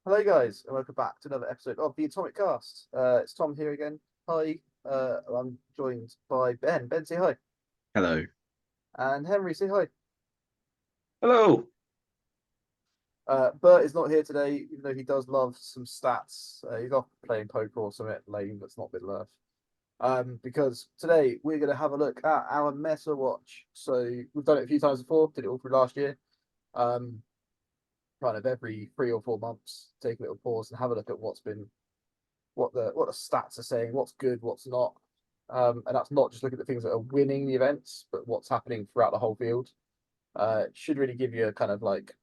Hello, guys, and welcome back to another episode of the Atomic Cast. It's Tom here again. Hi, I'm joined by Ben. Ben, say hi. Hello. And Henry, say hi. Hello. Bert is not here today, even though he does love some stats. He's off playing poker or something lame that's not Middle Earth. Because today we're going to have a look at our Meta Watch. So we've done it a few times before, did it all through last year. Um, Kind of every 3 or 4 months, take a little pause and have a look at what the stats are saying, what's good, what's not. And that's not just looking at the things that are winning the events, but what's happening throughout the whole field. It should really give you a kind of like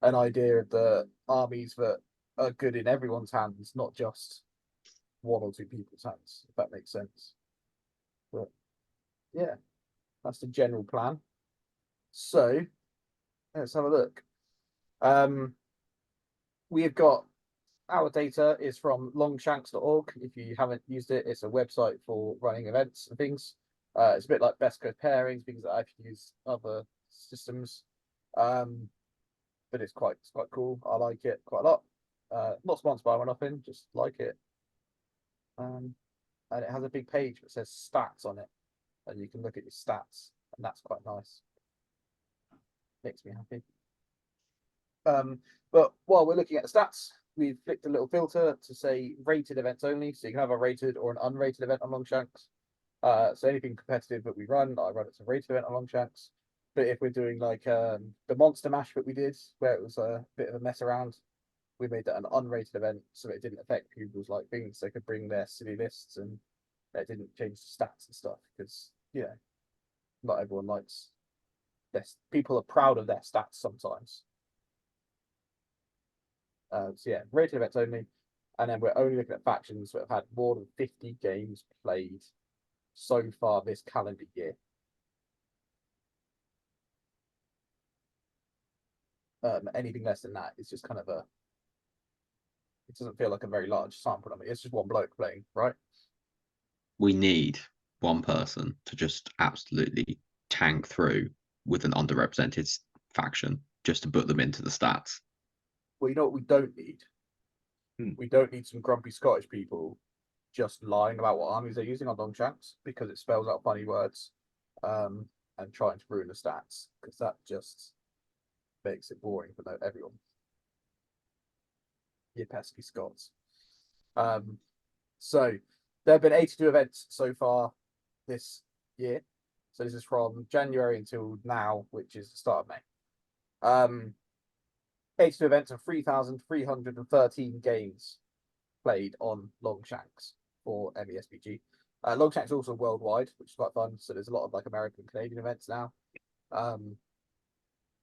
an idea of the armies that are good in everyone's hands, not just 1 or 2 people's hands, if that makes sense. But yeah, that's the general plan. So let's have a look. Um, we've got our data is from longshanks.org. If you haven't used it, it's a website for running events and things. It's a bit like best code pairings because I've used other systems. But it's quite cool. I like it quite a lot. Not sponsored by one nothing, just like it. Um, and it has a big page that says stats on it, and you can look at your stats, and that's quite nice. Makes me happy. But while we're looking at the stats, we've flicked a little filter to say rated events only. So you can have a rated or an unrated event on Longshanks. So anything competitive that we run, I run it as a rated event on Longshanks. But if we're doing like the Monster Mash that we did, where it was a bit of a mess around, we made that an unrated event so it didn't affect people's like things. They could bring their silly lists and it didn't change the stats and stuff because not everyone likes this. People are proud of their stats sometimes. So yeah, rated events only. And then we're only looking at factions that have had more than 50 games played so far this calendar year. Anything less than that is just kind of it doesn't feel like a very large sample. I mean, it's just one bloke playing, right? We need one person to just absolutely tank through with an underrepresented faction just to put them into the stats. Well, you know what we don't need? We don't need some grumpy Scottish people just lying about what armies they're using on Longshanks because it spells out funny words and trying to ruin the stats because that just makes it boring for everyone. You pesky Scots. So there have been 82 events so far this year. So this is from January until now, which is the start of May. 82 events and 3,313 games played on Longshanks for MESBG. Longshanks also worldwide, which is quite fun. So there's a lot of like American and Canadian events now.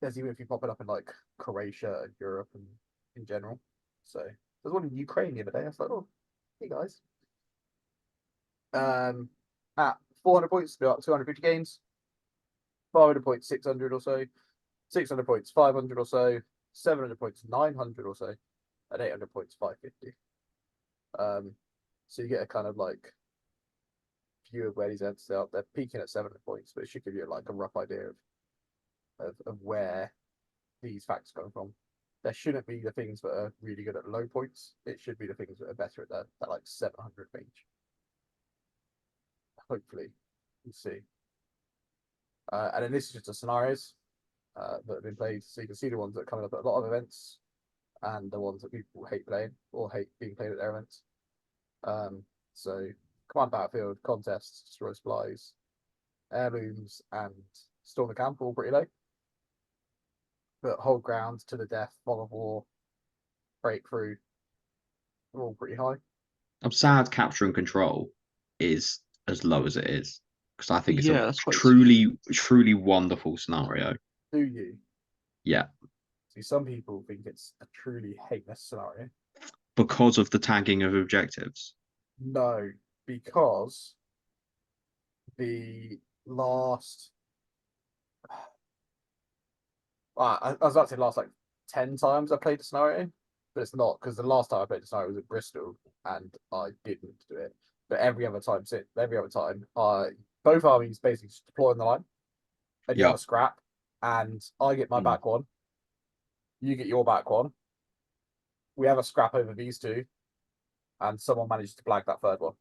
There's even a few popping up in like Croatia and Europe and in general. So there's one in Ukraine the other day. I was like, oh, hey guys. At 400 points, go up 250 games. 500 points, 600 or so. 600 points, 500 or so. 700 points, 900 or so. And 800 points, 550. So you get a kind of like view of where these events are. They're peaking at 700 points, but it should give you like a rough idea of where these facts come from. There shouldn't be the things that are really good at low points. It should be the things that are better at that like 700 range. Hopefully, we'll see. And then this is just the scenarios that have been played. So you can see the ones that are coming up at a lot of events and the ones that people hate playing or hate being played at their events. So Command Battlefield, Contests, Destroy Supplies, Heirlooms, and Storm the Camp all pretty low. But Hold Ground, To the Death, Fog of War, Breakthrough are all pretty high. I'm sad capture and control is as low as it is because I think it's a Yeah, that's quite truly, truly wonderful scenario. Do you? Yeah, See, some people think it's a truly heinous scenario. because of the tagging of objectives. No, because the last I was about to say last like 10 times I played the scenario, but it's not because the last time I played the scenario was at Bristol and I didn't do it. But every other time, both armies basically just deploy on the line and you have Yeah, a scrap, and I get my back one, you get your back one, we have a scrap over these two, and someone managed to blag that third one.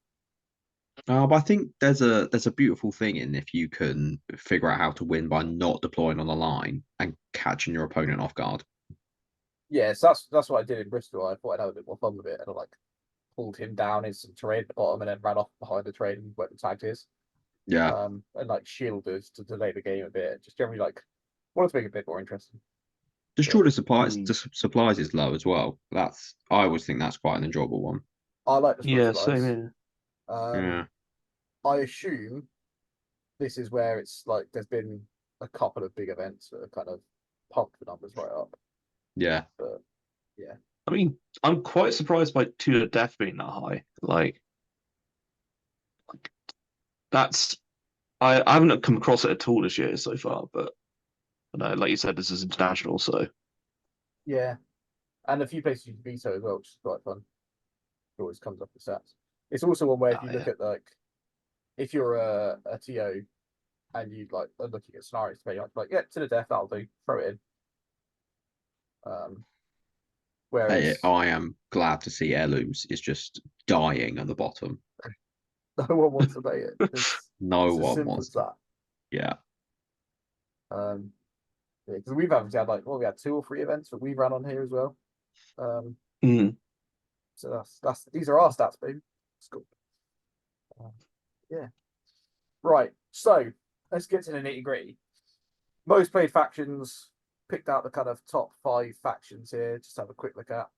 But I think there's a beautiful thing in if you can figure out how to win by not deploying on the line and catching your opponent off guard. Yeah, so that's what I did in Bristol. I thought I'd have a bit more fun with it, and I like pulled him down in some terrain at the bottom, and then ran off behind the train and went and tagged his. Yeah. And like shielded to delay the game a bit. Just generally like wanted to make it a bit more interesting. Destroy the supplies is low as well. I always think that's quite an enjoyable one. I like the Yeah, supplies. same here. Yeah. I assume this is where it's like there's been a couple of big events that have kind of pumped the numbers right up. Yeah. But yeah. I mean, I'm quite surprised by to the death being that high. Like that's I haven't come across it at all this year so far, but no, like you said, this is international, so Yeah. And a few places you can veto as well, which is quite fun. It always comes up with stats. It's also one where if you look at like if you're a TO and you like are looking at scenarios to be like, yeah, to the death, that'll do, throw it in. Whereas I am glad to see heirlooms is just dying at the bottom. no one wants to pay it. No it's as one simple wants as to. that. Yeah. Yeah, because we've actually had like we had 2 or 3 events that we ran on here as well. So that's these are our stats, baby. It's cool. Yeah. Right. So let's get to the nitty-gritty. Most played factions, picked out the kind of top 5 factions here. Just have a quick look at.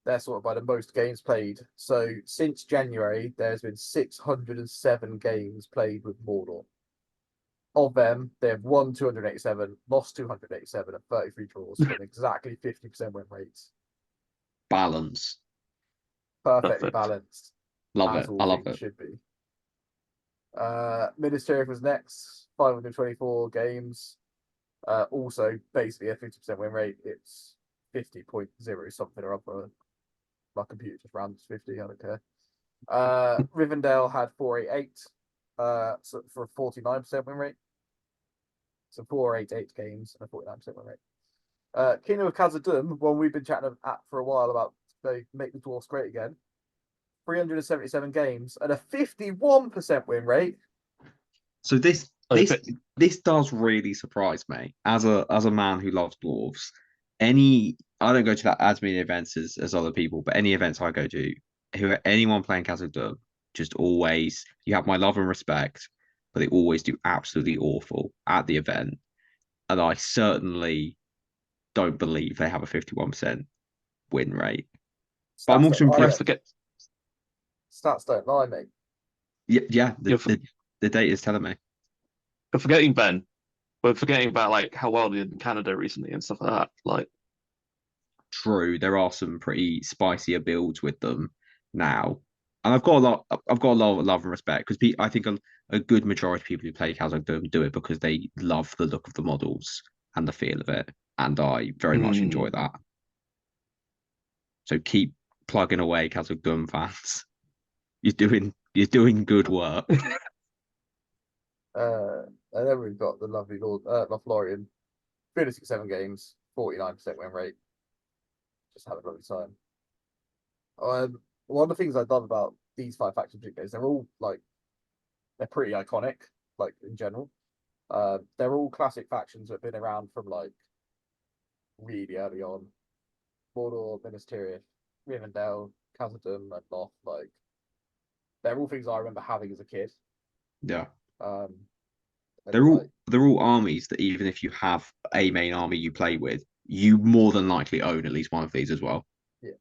They're sort of by the most games played. So since January, there's been 607 games played with Mordor. Of them, they have won 287, lost 287, and 33 draws for an exactly 50% win rates. Balance. Perfectly balanced. Love as it. all I love things it. should be. Ministerial was next, 524 games. Also, basically a 50% win rate. It's 50.0 something or other. My computer just rounds 50. I don't care. Rivendell had 488 so for a 49% win rate. So 488 games and a 49% win rate. Kingdom of Khazad-dûm, one we've been chatting at for a while about they make the dwarfs great again. 377 games and a 51% win rate. So this does really surprise me as a man who loves dwarves. I don't go to that as many events as other people, but any events I go to, anyone playing Khazad-dûm, just always you have my love and respect, but they always do absolutely awful at the event, and I certainly don't believe they have a 51% win rate. But I'm also impressed. Stats don't lie, mate. Yeah, the data is telling me. You're forgetting, Ben. We're forgetting about like how well they did in Canada recently and stuff like that. Like, true, there are some pretty spicier builds with them now, and I've got a lot of love and respect because I think a good majority of people who play Khazad-dûm do it because they love the look of the models and the feel of it, and I very much enjoy that. So keep plugging away, Khazad-dûm fans. You're doing good work. And then we've got the lovely Lothlorien, 367 games, 49% win rate. Just have a lovely time. One of the things I love about these 5 factions is they're all like they're pretty iconic, like in general. They're all classic factions that have been around from like really early on. Mordor, Minas Tirith, Rivendell, Khazad-dûm, and Loth. Like they're all things I remember having as a kid. Yeah. They're all armies that even if you have a main army you play with, you more than likely own at least one of these as well. Yeah.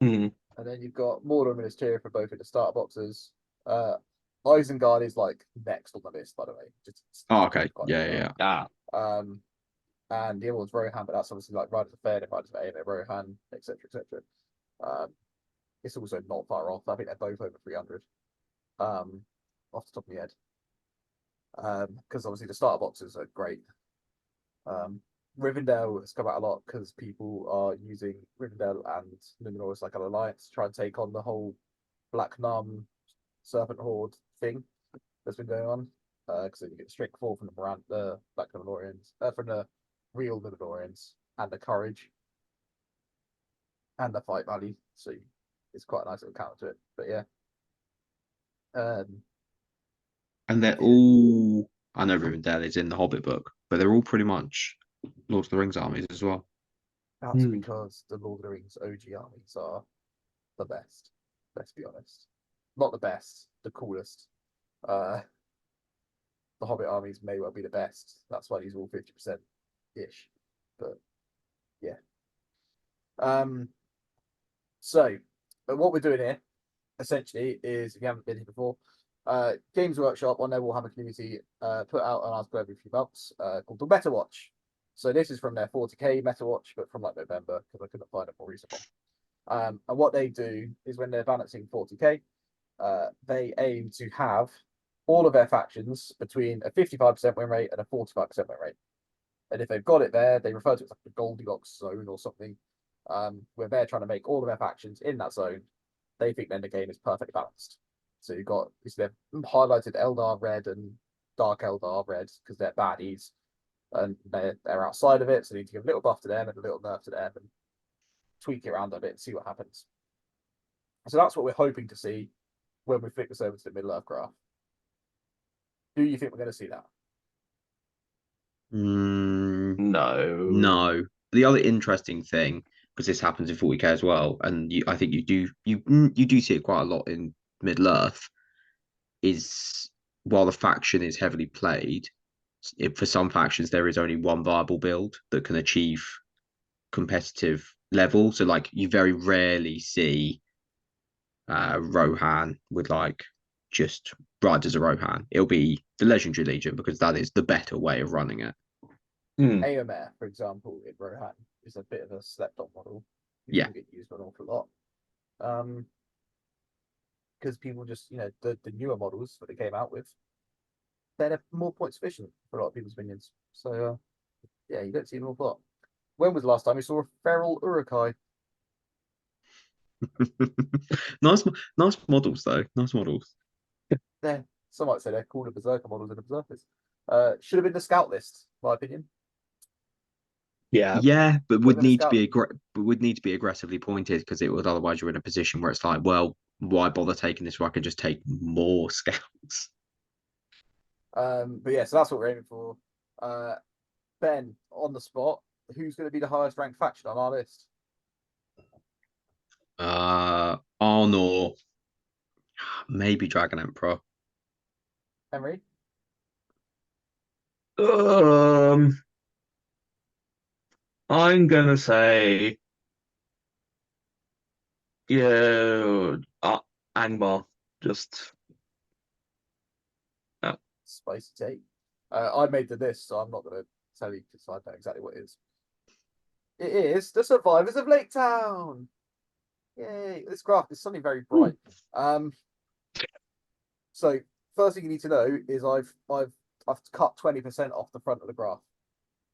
And then you've got Mordor and Minas Tirith for both in the starter boxes. Isengard is like next on the list, by the way. Okay. Yeah. And the other one's Rohan, but that's obviously like Riders of Fair, Riders of Aeon, Rohan, etc., etc. It's also not far off. I think they're both over 300. Off the top of my head. Because obviously the starter boxes are great. Rivendell has come out a lot because people are using Rivendell and Numenor as like an alliance to try and take on the whole Black Nun Serpent Horde thing that's been going on. Because you get strict 4 from the Black Numenorians, from the real Numenorians, and the Courage. and the fight value. So it's quite a nice little counter to it. But yeah. And they're all, I know Rivendell is in the Hobbit book, but they're all pretty much Lord of the Rings armies as well. That's because the Lord of the Rings OG armies are the best. Let's be honest. Not the best, the coolest. The Hobbit armies may well be the best. That's why these are all 50% ish. But yeah. But what we're doing here, essentially, is if you haven't been here before, Games Workshop on their Warhammer community put out an article every few months called the METAWATCH. So this is from their 40k METAWATCH, but from like November because I couldn't find a more recent one. And what they do is when they're balancing 40k, they aim to have all of their factions between a 55% win rate and a 45% win rate. And if they've got it there, they refer to it as like the Goldilocks zone or something, where they're trying to make all of their factions in that zone. They think then the game is perfectly balanced. So you've got, they've highlighted Eldar red and Dark Eldar red because they're baddies and they're outside of it. So you need to give a little buff to them and a little nerf to them and tweak it around a bit and see what happens. So that's what we're hoping to see when we flick this over to the Middle Earth graph. Do you think we're going to see that? No. No. The other interesting thing, because this happens in 40k as well, and I think you do see it quite a lot in Middle Earth, is while the faction is heavily played, for some factions there is only one viable build that can achieve competitive level. So like you very rarely see Rohan with like just Riders of Rohan. It'll be the Legendary Legion because that is the better way of running it. Aomer, for example, in Rohan is a bit of a slept on model. It doesn't get used an awful lot. Because people just, the newer models that they came out with, they're more points efficient for a lot of people's minions. So, yeah, you don't see an awful lot. When was the last time you saw a feral Urukai? Nice models though. Nice models. Some might say they're cooler Berserker models than Berserkers. Should have been the scout list, in my opinion. Yeah, but would need to be aggressively pointed because it would otherwise you're in a position where it's like, well, why bother taking this where I can just take more scouts? But yeah, so that's what we're aiming for. Ben, on the spot, who's going to be the highest ranked faction on our list? Arnor, maybe Dragon Emperor. Henry? I'm gonna say, yeah, Angmar. Just Spicy take. I made the list, so I'm not going to tell you because I know exactly what it is. It is the Survivors of Lake Town. Yay! This graph is suddenly very bright. So first thing you need to know is I've cut 20% off the front of the graph.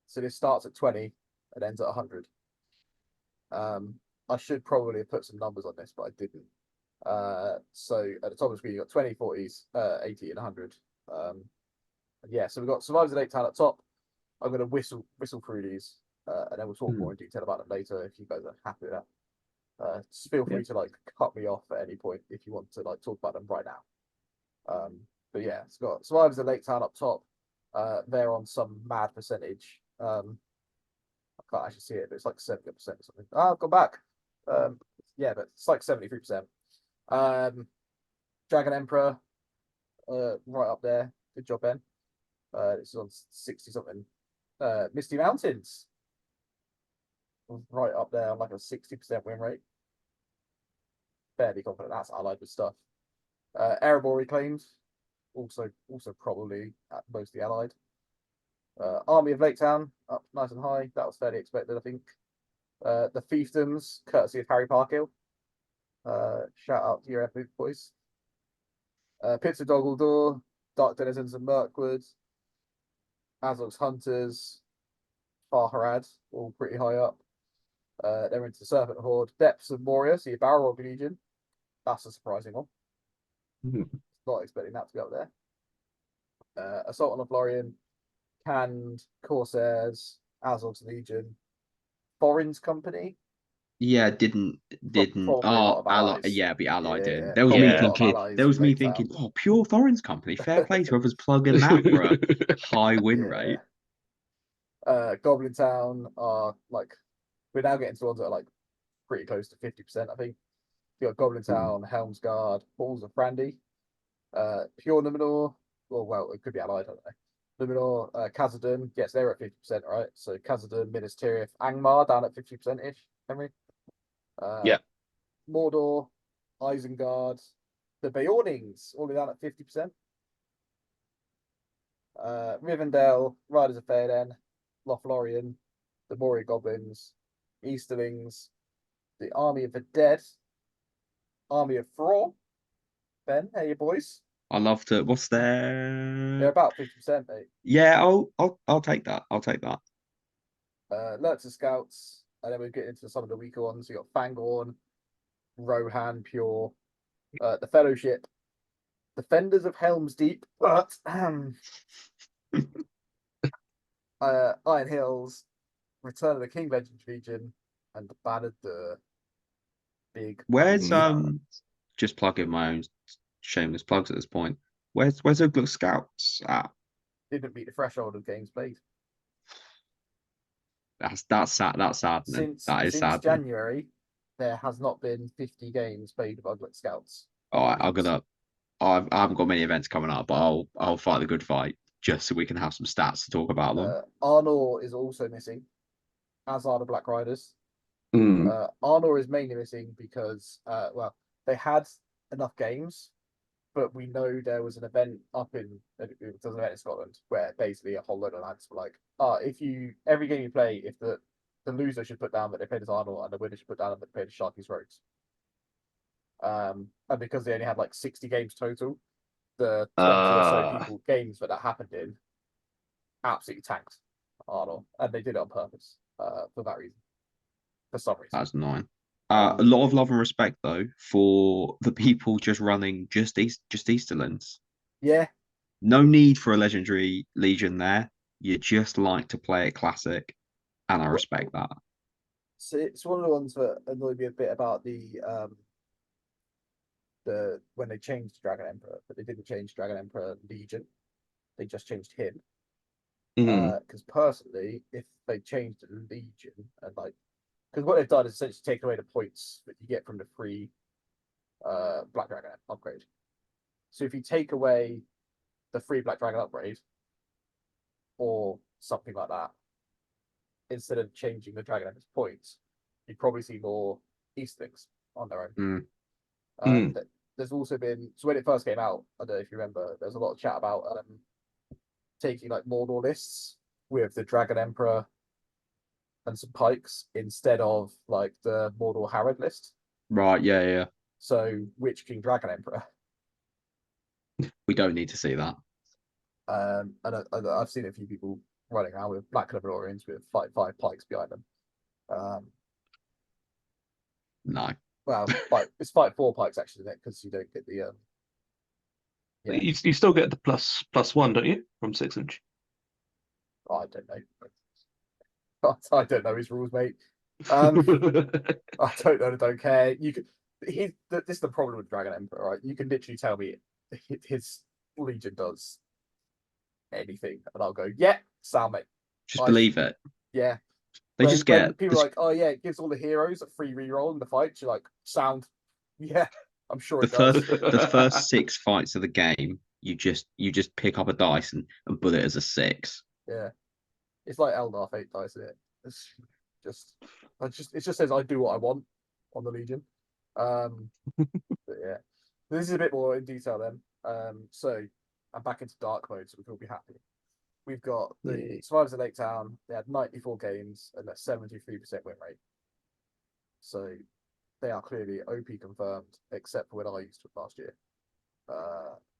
So this starts at 20 and ends at 100. I should probably have put some numbers on this, but I didn't. So at the top of the screen, you've got 20, 40s, 80, and 100. Yeah, so we've got Survivors of Lake Town at top. I'm going to whistle through these, and then we'll talk more in detail about them later if you guys are happy with that. Just feel free to cut me off at any point if you want to talk about them right now. But yeah, it's got Survivors of Lake Town up top. They're on some mad percentage. I can't actually see it, but it's like 70% or something. I've gone back. Yeah, but it's like 73%. Dragon Emperor, right up there. Good job, Ben. This is on 60 something. Misty Mountains, right up there on like a 60% win rate. Fairly confident that's allied with stuff. Erebor Reclaimed, also probably mostly allied. Army of Lake Town, up nice and high. That was fairly expected, I think. The Fiefdoms, courtesy of Harry Parkhill. Shout out to your epic boys. Pits of Doggledore, Dark Denizens of Mirkwood, Azog's Hunters, Farharad, all pretty high up. They're into the Serpent Horde, Depths of Moria, so your Balrog Legion. That's a surprising one. Not expecting that to be up there. Assault on the Florian, Canned, Corsairs, Azog's Legion, Foreign's Company. Yeah, didn't. Probably a lot of Ally. allies. Yeah, be allied in. Yeah, There was me probably a Yeah. lot of thinking. allies There was in me Lake Town. thinking. Oh, pure Thorin's company. Fair play to whoever's plugging that for a high win rate. Goblin Town are like we're now getting to ones that are like pretty close to 50%, I think. You got Goblin Town, Helmsguard, Balls of Brandy, Pure Numenor. Well, it could be allied, I don't know. Numenor, Khazad-dûm, yes, they're at 50%, right? So Khazad-dûm, Minas Tirith, Angmar down at 50% ish, Henry. Yeah. Mordor, Isengard, the Beornings, all down at 50%. Rivendell, Riders of Theoden, Lothlorien, the Moria Goblins, Easterlings, the Army of the Dead, Army of Thrall. Ben, hey, you boys. I love to. What's They're there? about 50%, mate. Yeah, I'll take that. I'll take that. Lurks of Scouts, and then we get into some of the weaker ones. You got Fangorn, Rohan, Pure, the Fellowship, Defenders of Helm's Deep, but Iron Hills, Return of the King Legends Legion, and the Ballad the Big. Where's Mm. just plugging my own shameless plugs at this point. Where's Ugly Scouts at? Didn't meet the threshold of games played That's sad. That's saddening. That is since saddening. January. There has not been 50 games played of Ugly Scouts. All right, I haven't got many events coming up, but I'll fight the good fight just so we can have some stats to talk about them. Arnor is also missing, as are the Black Riders. Mm. Arnor is mainly missing because, well, they had enough games, but we know there was an event up in there's an event in Scotland where basically a whole load of lads were like, if you every game you play, if the loser should put down that they played as Arnor and the winner should put down that they played as Sharky's Roads. And because they only had like 60 games total, the 20 or so people games that happened in absolutely tanked Arnor, and they did it on purpose for that reason. For some reason. That's annoying. A lot of love and respect though for the people just running just Easterlands. Yeah. No need for a legendary legion there. You just like to play it classic, and I respect that. So it's one of the ones that annoyed me a bit about the when they changed Dragon Emperor, but they didn't change Dragon Emperor Legion. They just changed him. Because personally, if they changed the Legion and like, because what they've done is essentially taken away the points that you get from the free Black Dragon upgrade. So if you take away the free Black Dragon upgrade or something like that, instead of changing the Dragon Emperor's points, you'd probably see more Eastlings on their own. There's also been, so when it first came out, I don't know if you remember, there's a lot of chat about taking like Mordor lists with the Dragon Emperor and some pikes instead of like the Mordor Harrod list. Right, yeah. So Witch King Dragon Emperor. We don't need to see that. And I've seen a few people running around with Black Valorians with five pikes behind them. No. Well, it's fight 4 pikes actually, isn't it? Because you don't get the Yeah. You still get the +1, don't you, from 6 inch? I don't know. I don't know his rules, mate. I don't know. I don't care. You could. This is the problem with Dragon Emperor, right? You can literally tell me his Legion does anything, and I'll go, yeah, sound mate. Just believe it. Yeah. They just get people are like, oh yeah, it gives all the heroes a free reroll in the fight. You're like, sound. Yeah, I'm sure it does. The first 6 fights of the game, you just pick up a dice and put it as a 6. Yeah, it's like Eldar Fate dice, isn't it? It just says I do what I want on the Legion. But yeah, this is a bit more in detail then. So I'm back into dark mode, so we can all be happy. We've got the Survivors of Lake Town. They had 94 games and a 73% win rate. So they are clearly OP confirmed, except for when I used to last year,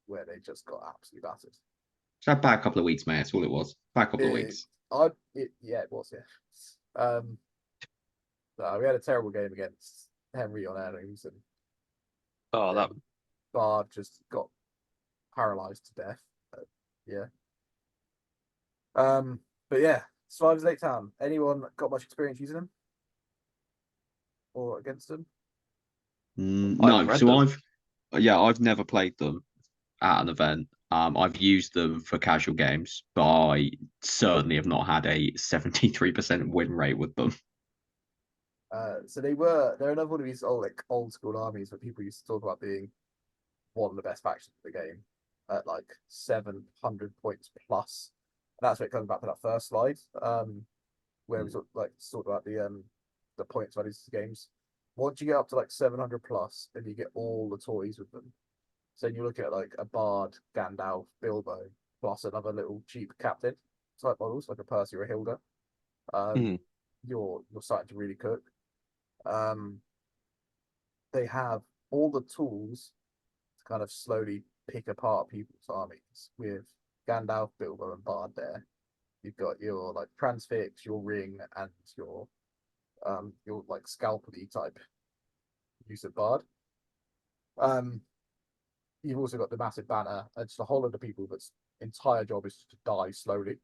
where they just got absolutely battered. Just had a bad couple of weeks, mate. That's all it was. Bad couple of weeks. Yeah, it was, yeah. No, we had a terrible game against Henry on earnings, and that Bard just got paralyzed to death. Yeah. But yeah, Survivors Lake Town. Anyone got much experience using them? or against them? No, read so them. I've never played them at an event. I've used them for casual games, but I certainly have not had a 73% win rate with them. So they're another one of these old school armies that people used to talk about being one of the best factions of the game at like 700 points plus. And that's where it comes back to that first slide, where we talked about the points values of the games. Once you get up to like 700 plus, then you get all the toys with them. So you look at like a Bard, Gandalf, Bilbo, plus another little cheap captain type models like a Percy or a Hilda. You're starting to really cook. They have all the tools to kind of slowly pick apart people's armies with Gandalf, Bilbo, and Bard there. You've got your like transfix, your ring, and your like scalpely type use of Bard. You've also got the massive banner, and just a whole lot of people that's entire job is to die slowly.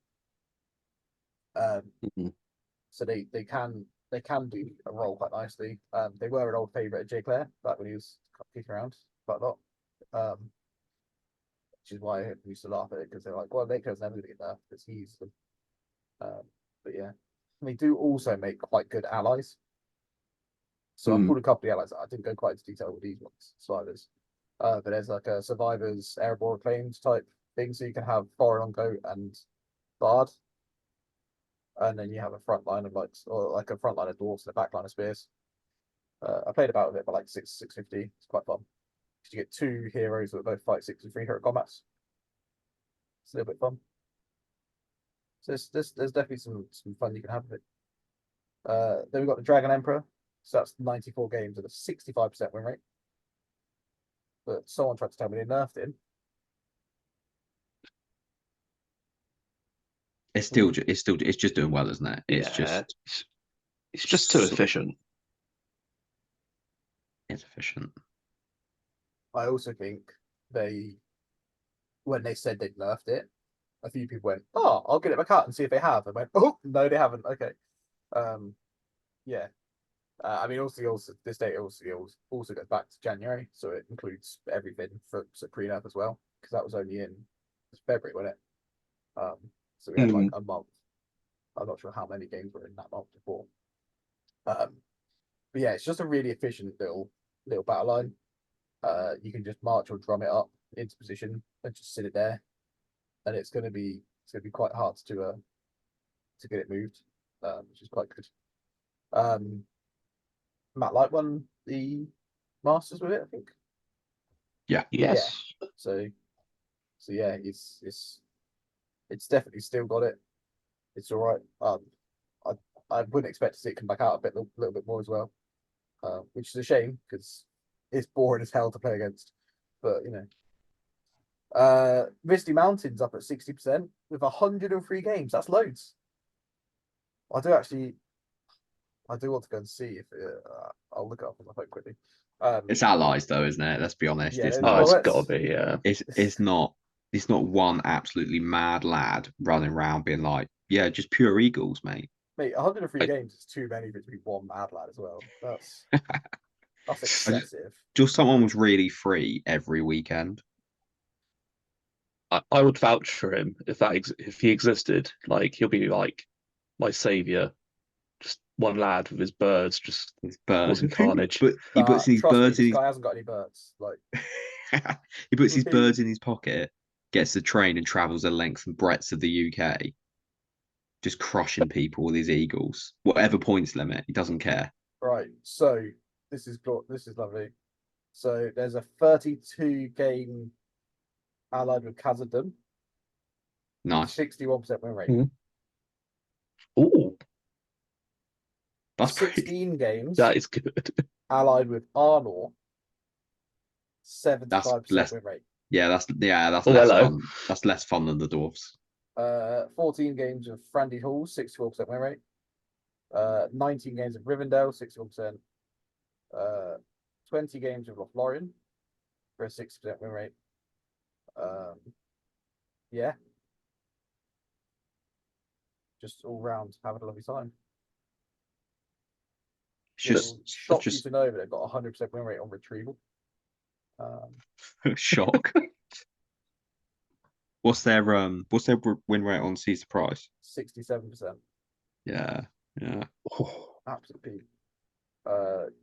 So they can do a role quite nicely. They were an old favourite of J. Clair back when he was kicking around quite a lot. Which is why I used to laugh at it, because they're like, well, Laker's never going to get there because he's them. But yeah, and they do also make quite good allies. So I pulled a couple of allies. I didn't go quite into detail with these ones, survivors. But there's like a survivors airborne claims type thing, so you can have foreign on go and Bard, and then you have a front line of like a front line of dwarves and a back line of spears. I played about with it for like 650. It's quite fun. You get two heroes that both fight 6 and 3 hero combats. It's a little bit fun. So there's definitely some fun you can have with it. Then we've got the Dragon Emperor. So that's 94 games at a 65% win rate. But someone tried to tell me they nerfed him. It's just doing well, isn't it? It's just too efficient. It's efficient. I also think when they said they'd nerfed it, a few people went, "Oh, I'll get it back out and see if they have." I went, "Oh, no, they haven't." Okay, yeah. I mean, also this date also goes back to January, so it includes everything for pre-nerf as well, because that was only in February, wasn't it? So we had like a month. I'm not sure how many games were in that month before. But yeah, it's just a really efficient little battle line. You can just march or drum it up into position and just sit it there, and it's gonna be quite hard to get it moved, which is quite good. Matt Light won the Masters with it, I think. Yeah. Yes. Yeah. So yeah, it's definitely still got it. It's all right. I wouldn't expect to see it come back out a little bit more as well, which is a shame because it's boring as hell to play against. But you know, Misty Mountains up at 60% with 103 games. That's loads. I do want to go and see if I'll look it up on my phone quickly. It's allies though, isn't it? Let's be honest. Yeah, It's Oh, not. it's got to be. Yeah. It's not. It's not one absolutely mad lad running around being like, yeah, just pure eagles, mate. Mate, 103 games is too many for it to be one mad lad as well. That's excessive. Just someone was really free every weekend. I would vouch for him if he existed. Like he'll be like my savior. Just one lad with his birds, just His birds, causing carnage. but he puts these Trust me, birds in this his. guy hasn't got any birds. Like He puts his birds in his pocket, gets the train, and travels the length and breadth of the UK, just crushing people with his eagles. Whatever points limit, he doesn't care. Right. So this is lovely. So there's a 32 game allied with Khazad-dûm, Nice. 61% win rate. Oh, That's 16 games that is good. allied with Arnor, 75% win rate. Yeah, that's Oh, less hello. fun. That's less fun than the dwarfs. 14 games of Frandy Hall, 64% win rate. 19 games of Rivendell, 61%. 20 games of Lothlorien for a 6% win rate. Yeah. Just all round having a lovely time. just shock you just to know that they've got 100% win rate on retrieval. shock. What's their win rate on Sea Surprise? 67%. Yeah. Absolute peak.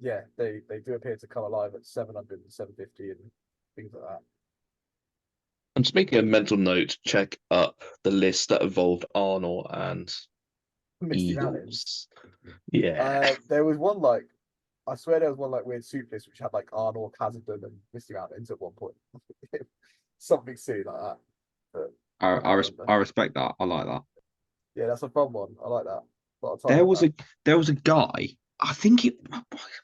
Yeah, they do appear to come alive at 700 and 750 and things like that. I'm just making a mental note to check up the list that involved Arnor and Misty Mountains. Eagles. Yeah. There was one I swear there was one weird soup list which had Arnor, Khazad-dûm, and Misty Mountains at one point. Something silly like that. But I respect that. I like that. yeah, that's a fun one. I like that. There was a guy. I think it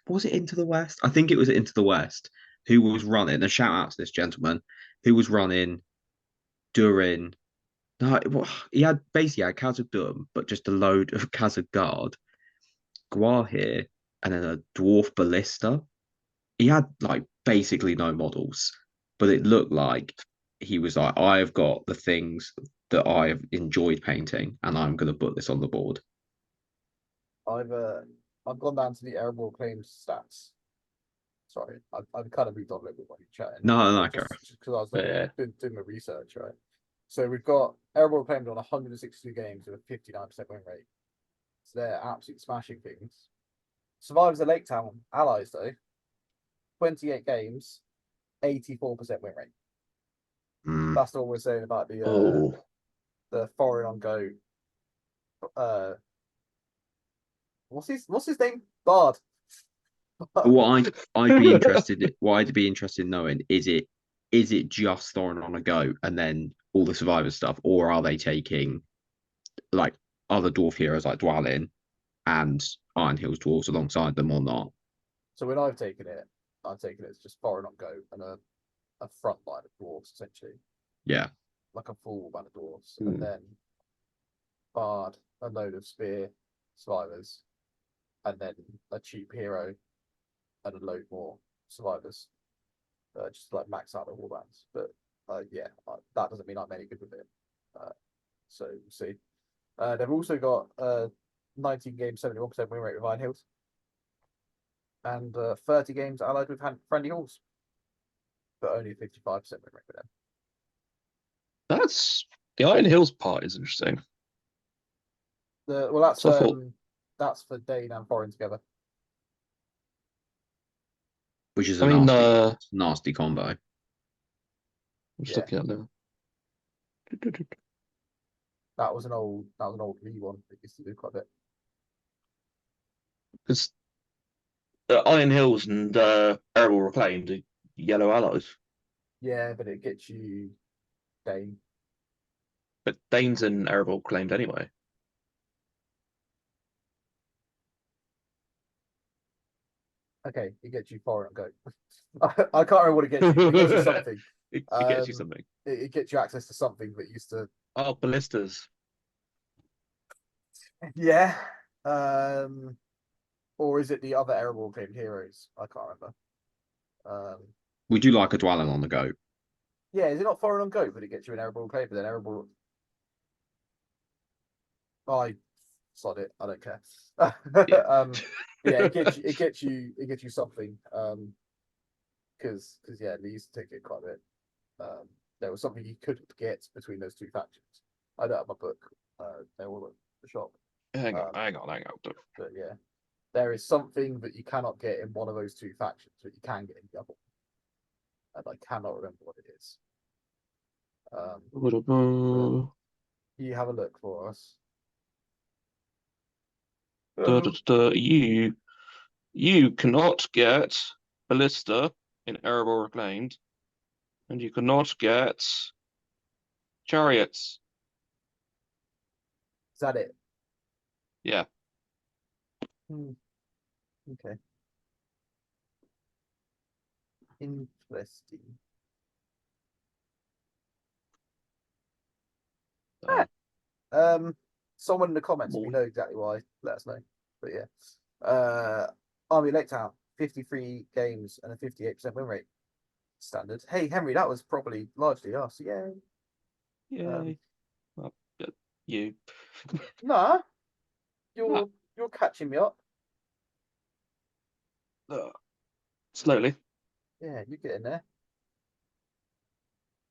was it Into the West. I think it was Into the West who was running. A shout out to this gentleman who was running during. No, he had Khazad-dûm, but just a load of Khazad Guard, Gwahir, and then a dwarf ballista. He had basically no models, but it looked like he was like, I have got the things that I have enjoyed painting, and I'm going to put this on the board. I've gone down to the arable claims stats. Sorry, I've kind of moved on a little bit while you're chatting. No, just because I was doing my research, right? So we've got arable claimed on 162 games with a 59% win rate. So they're absolutely smashing things. Survivors of Lake Town allies though, 28 games, 84% win rate. That's all we're saying about the foreign on go. What's his name? Bard. What I'd be interested in knowing is it just throwing on a go and then all the survivor stuff, or are they taking other dwarf heroes like Dwalin and Iron Hills dwarves alongside them or not? So when I've taken it as just foreign on go and a front line of dwarves essentially. Yeah. Like a full band of dwarves. And then Bard, a load of spear survivors, and then a cheap hero and a load more survivors. Just max out the warbands. But that doesn't mean I'm any good with it. So we'll see. They've also got 19 games, 71% win rate with Iron Hills. And 30 games allied with Friendly Halls. But only 55% win rate with them. That's the Iron Hills part is interesting. That's for Dane and Foreign together. Which is a nasty combo. I'm just looking at them. That was an old Lee one that used to do quite a bit. Because Iron Hills and Arable Reclaimed are yellow allies. Yeah, but it gets you Dane. But Dane's and Arable Reclaimed anyway. Okay, it gets you foreign and go. I can't remember what it gets you. It gets you something. It gets you something. It gets you access to something that used to. Oh, ballistas. Yeah. Or is it the other arable claimed heroes? I can't remember. Would you like a Dwalin on the go? Yeah, is it not foreign on go, but it gets you an arable claim, but then arable. I sod it. I don't care. Yeah, it gets you something. Because they used to take it quite a bit. There was something you couldn't get between those two factions. I don't have my book. They're all at the shop. Hang on. But yeah, there is something that you cannot get in one of those two factions, but you can get in the other. And I cannot remember what it is. You have a look for us. You cannot get Ballista in Arable Reclaimed, and you cannot get Chariots. Is that it? Yeah. Okay. Interesting. Someone in the comments, if you know exactly why, let us know. But yeah, Army Lake Town, 53 games and a 58% win rate. Standard. Hey Henry, that was probably largely us. Yay. Yay. You. Nah, you're catching me up. Slowly. Yeah, you get in there.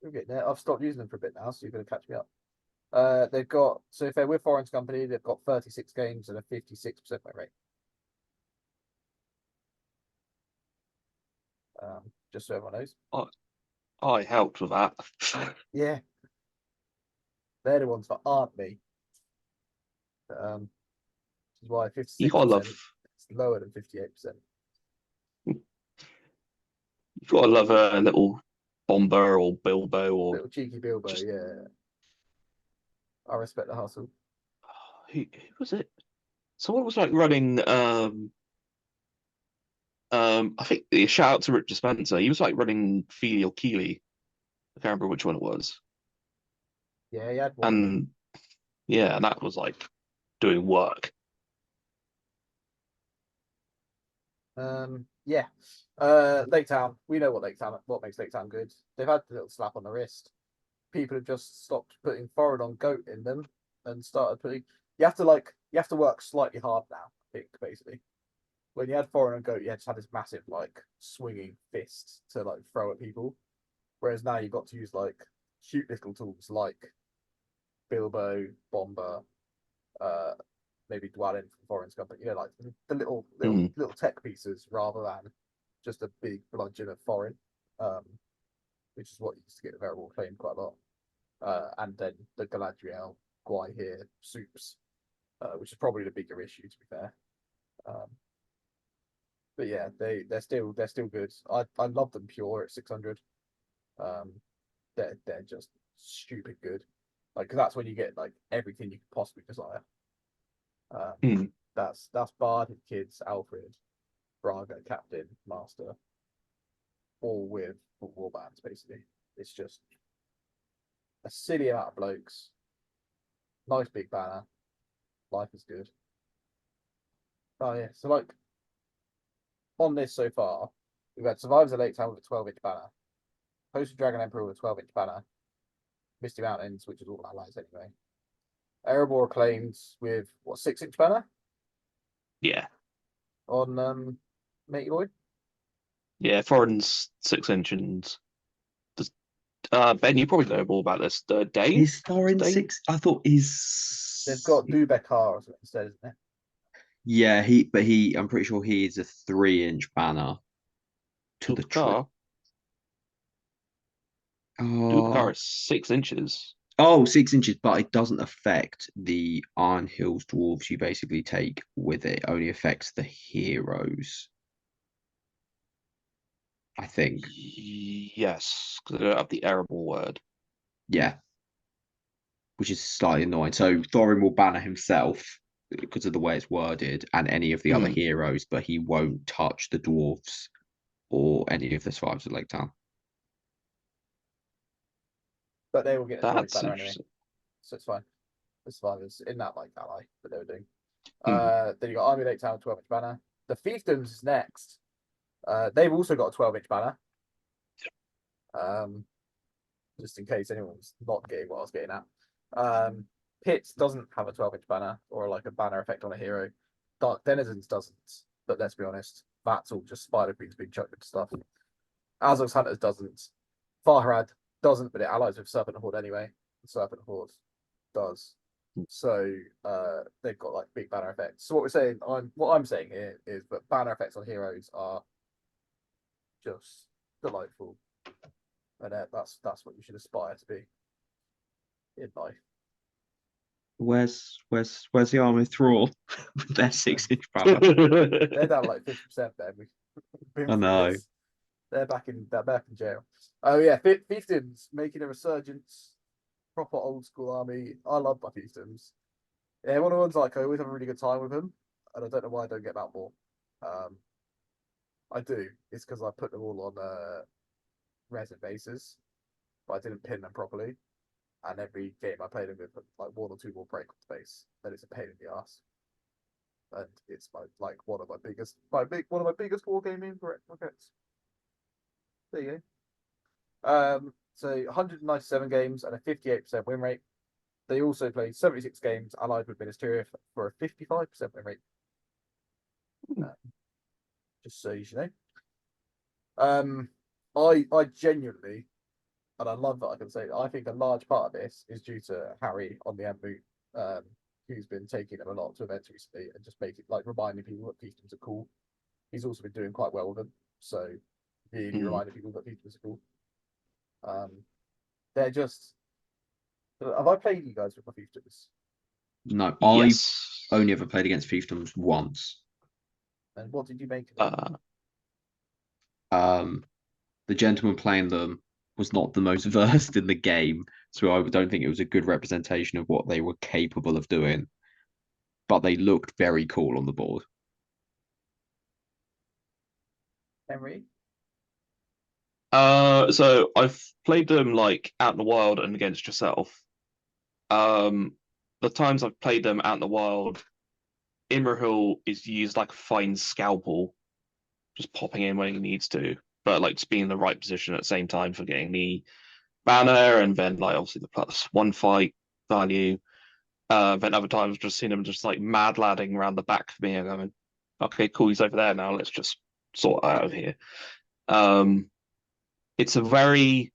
You're getting there. I've stopped using them for a bit now, so you're going to catch me up. They've got, so if they're with Foreign Company, they've got 36 games and a 56% win rate. Just so everyone knows. I helped with that. Yeah. They're the ones that aren't me. Which is why 56% You gotta love. is lower than 58%. You gotta love a little Bomber or Bilbo or Little cheeky Bilbo, just- yeah. I respect the hustle. who was it? Someone was like running. I think shout out to Richard Spencer. He was like running Feely or Keely. I can't remember which one it was. Yeah, he had one. And yeah, and that was like doing work. Yeah. Lake Town. We know what makes Lake Town good. They've had the little slap on the wrist. People have just stopped putting foreign on goat in them and started putting. You have to work slightly hard now. I think basically, when you had foreign on goat, you just had this massive like swinging fist to like throw at people, whereas now you've got to use like cute little tools like Bilbo, Bomber, maybe Dwellin from Foreign Company. You know, like the little tech pieces rather than just a big bludgeon of foreign, which is what used to get variable claimed quite a lot. And then the Galadriel, Gwai soups, which is probably the bigger issue to be fair. But yeah, they're still good. I love them pure at 600. They're just stupid good. Like, cause that's when you get like everything you could possibly desire. That's Bard, his kids, Alfred, Braga, Captain, Master, all with war bands basically. It's just a silly amount of blokes. Nice big banner. Life is good. Oh yeah, so like on this so far, we've had Survivors of Lake Town with a 12-inch banner, Post Dragon Emperor with a 12-inch banner, Misty Mountains, which is all allies anyway. Erebor Acclaimed with what 6-inch banner? Yeah. On Matey Boy? Yeah, Foreign's 6-inch and Ben, you probably know more about this. The Dane? Is Thorin Dane? 6? I thought he's. They've got Dubekar instead, isn't it? Yeah, I'm pretty sure he is a 3-inch banner to the trip. Dubekar Oh, is 6 inches. 6 inches, but it doesn't affect the Iron Hills dwarves you basically take with it. It only affects the heroes. I think. Yes, because they don't have the arable word. Yeah. Which is slightly annoying. So Thorin will banner himself because of the way it's worded and any of the other heroes, but he won't touch the dwarves or any of the survivors of Lake Town. But they will get a 12-inch That's banner anyway. interesting. So it's fine. The survivors in that like ally that they were doing. Then you got Army Lake Town 12-inch banner. The Fiefdoms is next. They've also got a 12-inch banner. Just in case anyone's not getting what I was getting at. Pitts doesn't have a 12-inch banner or like a banner effect on a hero. Dark Denizens doesn't, but let's be honest, that's all just Spider Queen's being chucked into stuff. Azog's Hunters doesn't. Farhad doesn't, but it allies with Serpent Horde anyway. Serpent Horde does. So they've got like big banner effects. So what I'm saying here is that banner effects on heroes are just delightful. And that's what you should aspire to be in life. Where's the army thrall with their 6-inch banner? They're down like 50% there. I know. They're back in jail. Oh yeah, Fiefdoms making a resurgence. Proper old school army. I love my Fiefdoms. Yeah, one of the ones like I always have a really good time with them, and I don't know why I don't get about more. I do. It's because I put them all on resin bases, but I didn't pin them properly. And every game I play them with, like 1 or 2 more break on space, then it's a pain in the ass. And it's one of my biggest wargaming regrets. There you go. So 197 games and a 58% win rate. They also played 76 games allied with Ministeria for a 55% win rate. just so you know. I genuinely, and I love that I can say that, I think a large part of this is due to Harry on the Emboot, who's been taking them a lot to events recently and just making like reminding people that fiefdoms are cool. He's also been doing quite well with them, so really reminding people that fiefdoms are cool. They're just. Have I played you guys with my fiefdoms? No, I Yes. only ever played against fiefdoms once. And what did you make of them? The gentleman playing them was not the most versed in the game, so I don't think it was a good representation of what they were capable of doing. But they looked very cool on the board. Henry? So I've played them like out in the wild and against yourself. The times I've played them out in the wild, Imrahil is used like a fine scalpel, just popping in when he needs to, but like just being in the right position at the same time for getting the banner and then like obviously the +1 fight value. Then other times I've just seen him just like mad ladding around the back of me and going, okay, cool, he's over there now. Let's just sort out of here. It's a very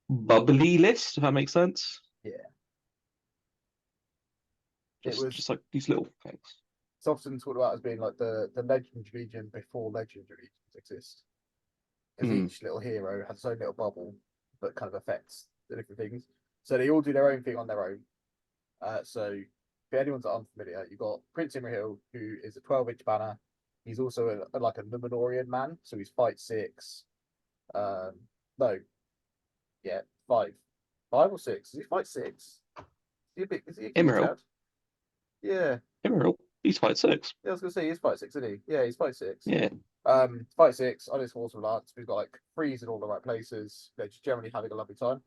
bubbly list, if that makes sense. Yeah. Just like these little things. It's often talked about as being like the legend region before legend regions exist. Because each little hero has its own little bubble that kind of affects the different things. So they all do their own thing on their own. So if anyone's unfamiliar, you've got Prince Imrahil, who is a 12-inch banner. He's also like a Numenorian man, so he's fight 6. No, yeah, 5 or 6. Is he fight 6? Is he a king Imrahil. Chad? Yeah. Imrahil, he's fight 6. Yeah, I was gonna say he's fight 6, isn't he? Yeah, he's fight 6. Yeah. Fight 6 on his horse of lance. We've got like freeze in all the right places. They're just generally having a lovely time.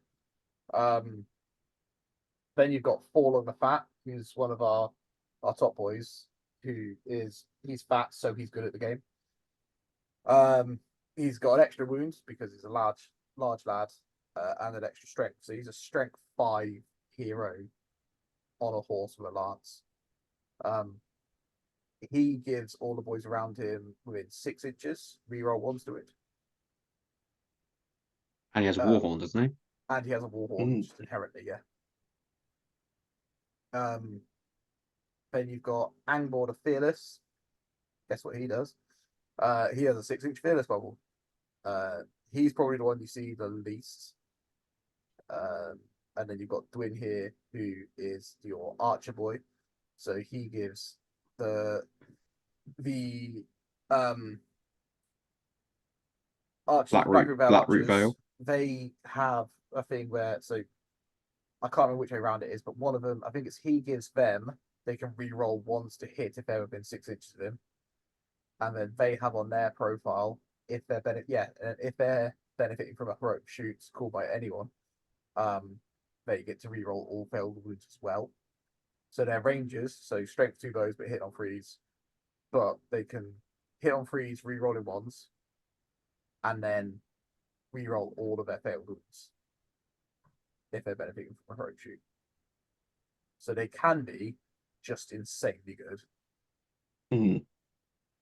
Then you've got Fall on the Fat, who's one of our top boys, he's fat, so he's good at the game. He's got an extra wound because he's a large lad, and an extra strength. So he's a strength 5 hero on a horse with a lance. He gives all the boys around him within 6 inches reroll 1s to it. And he has a warhorn, doesn't he? And he has a warhorn just inherently, yeah. Then you've got Angmor the Fearless. Guess what he does? He has a 6-inch Fearless bubble. He's probably the one you see the least. And then you've got Dwin here, who is your archer boy. So he gives the archers, Blackroot Vale. They have a thing where, so I can't remember which way around it is, but one of them, I think it's he gives them, they can re-roll 1s to hit if they're within 6 inches of him. And then they have on their profile, if they're benefiting from a heroic shoot called by anyone, they get to re-roll all failed wounds as well. So they're rangers, so strength 2 bows, but hit on freeze. But they can hit on freeze, re-rolling 1s, and then re-roll all of their failed wounds if they're benefiting from a heroic shoot. So they can be just insanely good.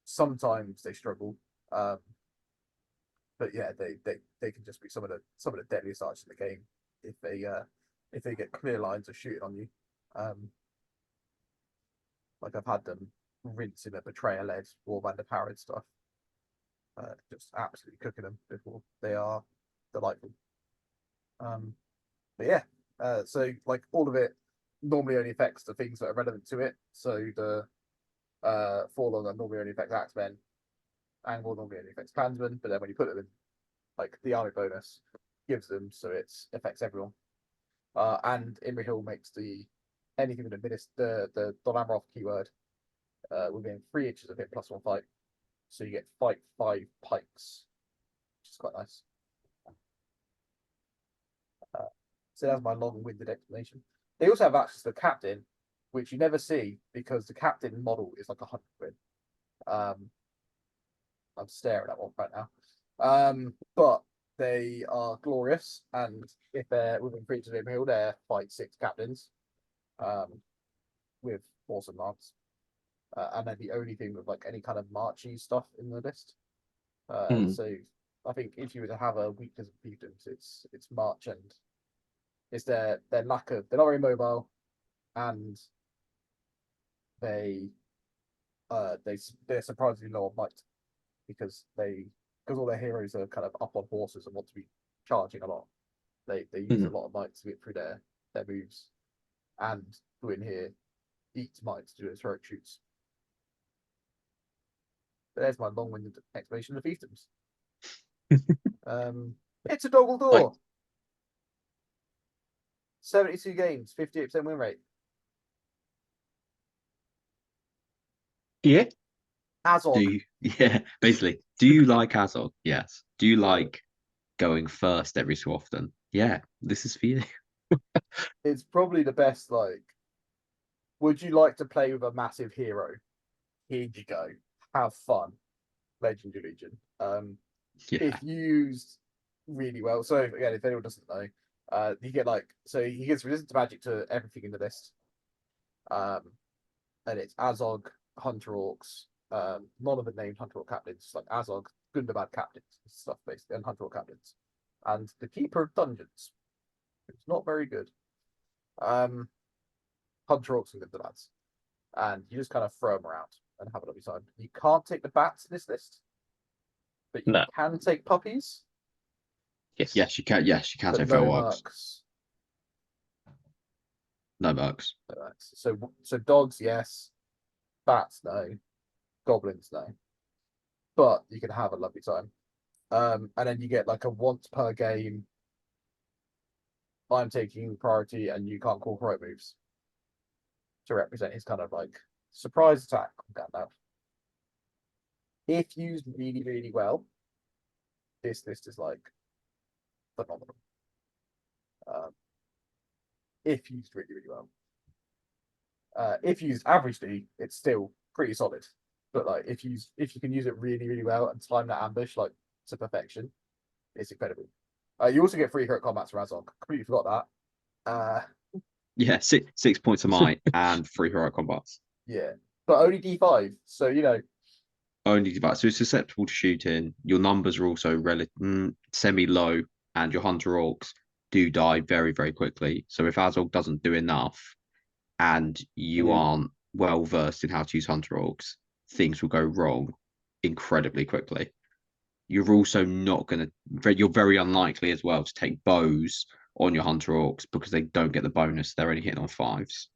Sometimes they struggle, but yeah, they can just be some of the deadliest archers in the game if they get clear lines of shooting on you. Like I've had them rinsing a betrayer-led warband powered stuff, just absolutely cooking them before. They are delightful. But yeah, so like all of it normally only affects the things that are relevant to it. So the Forlorn normally only affects Axemen, Angmor normally only affects Clansmen, but then when you put them in, like the army bonus gives them, so it affects everyone. And Imrahil makes anything with the Don Amroth keyword within 3 inches of him +1 fight. So you get fight 5 pikes, which is quite nice. So that's my long-winded explanation. They also have access to the captain, which you never see because the captain model is like 100 quid. I'm staring at one right now. But they are glorious, and if they're within 3 inches of Imrahil, they're fight 6 captains with awesome lance. and then the only thing with like any kind of marchy stuff in the list. Hmm. So I think if you were to have a weakness of fiefdoms, it's march and it's their lack of, they're not very mobile, and they're surprisingly low on might because all their heroes are kind of up on horses and want to be charging a lot. They use a lot of might to get through their moves, and who in here eats might to do his heroic shoots. But there's my long-winded explanation of fiefdoms. It's a doggle door. Like- 72 games, 58% win rate. Yeah. Azog. Do you, yeah, basically, do you like Azog? Yes. Do you like going first every so often? Yeah, this is for you. It's probably the best. Like, would you like to play with a massive hero? Here you go. Have fun. Legendary Legion. Yeah. If used really well. So again, if anyone doesn't know, you get he gets resistant to magic to everything in the list. And it's Azog, Hunter Orcs, none of the named Hunter Orc captains, like Azog, Gundabad captains, stuff basically, and Hunter Orc captains. And the Keeper of Dungeons. It's not very good. Hunter Orcs and Gundabads. And you just kind of throw them around and have a lovely time. You can't take the bats in this list, but you can take puppies. Yes. Yes, you can. Yes, you can But take no feral orcs. mercs. No mercs. No mercs. So dogs, yes. Bats, no. Goblins, no. But you can have a lovely time. And then you get like a once per game. I'm taking priority, and you can't call heroic moves to represent his kind of like surprise attack on Gandalf. If used really, really well, this list is like phenomenal. If used really, really well. If used averagely, it's still pretty solid. But like if you can use it really, really well and time that ambush like to perfection, it's incredible. You also get free hero combats from Azog. Completely forgot that. Yeah, 6 points of might and 3 heroic combats. Yeah, but only D5. So Only device. So it's susceptible to shooting. Your numbers are also semi low, and your hunter orcs do die very, very quickly. So if Azog doesn't do enough, and you aren't well versed in how to use hunter orcs, things will go wrong incredibly quickly. You're also not going to. You're very unlikely as well to take bows on your hunter orcs because they don't get the bonus. They're only hitting on 5s.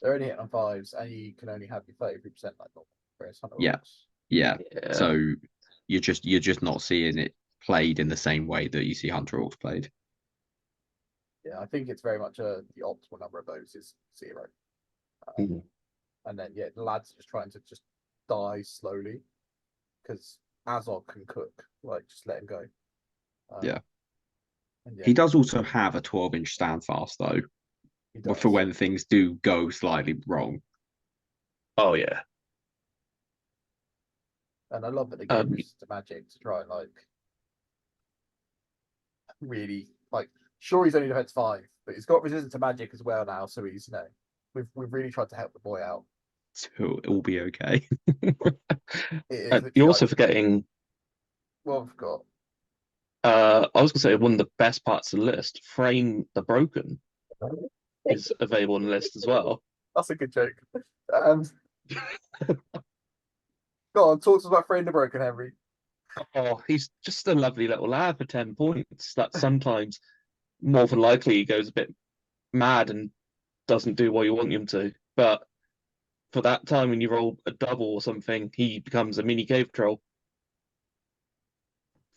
they're only hitting on 5s, and you can only have your 33% like normal. Whereas Hunter Yeah. Orcs. Yeah. So you're just not seeing it played in the same way that you see Hunter Orcs played. Yeah, I think it's very much the optimal number of bows is 0. And then the lads are just trying to just die slowly because Azog can cook. Like, just let him go. Yeah. And He does also have a 12-inch standfast though, for when things do go slightly wrong. Oh yeah. And I love that they go to magic to try and like really like. Sure, he's only defense 5, but he's got resistance to magic as well now. So he's we've really tried to help the boy out. So it'll be okay. You're also forgetting. Well, I've got. I was gonna say one of the best parts of the list, Frame the Broken, is available on the list as well. That's a good joke. Go on, talk to us about Frame the Broken, Henry. Oh, he's just a lovely little lad for 10 points. That sometimes, more than likely, he goes a bit mad and doesn't do what you want him to. But for that time when you roll a double or something, he becomes a mini cave troll.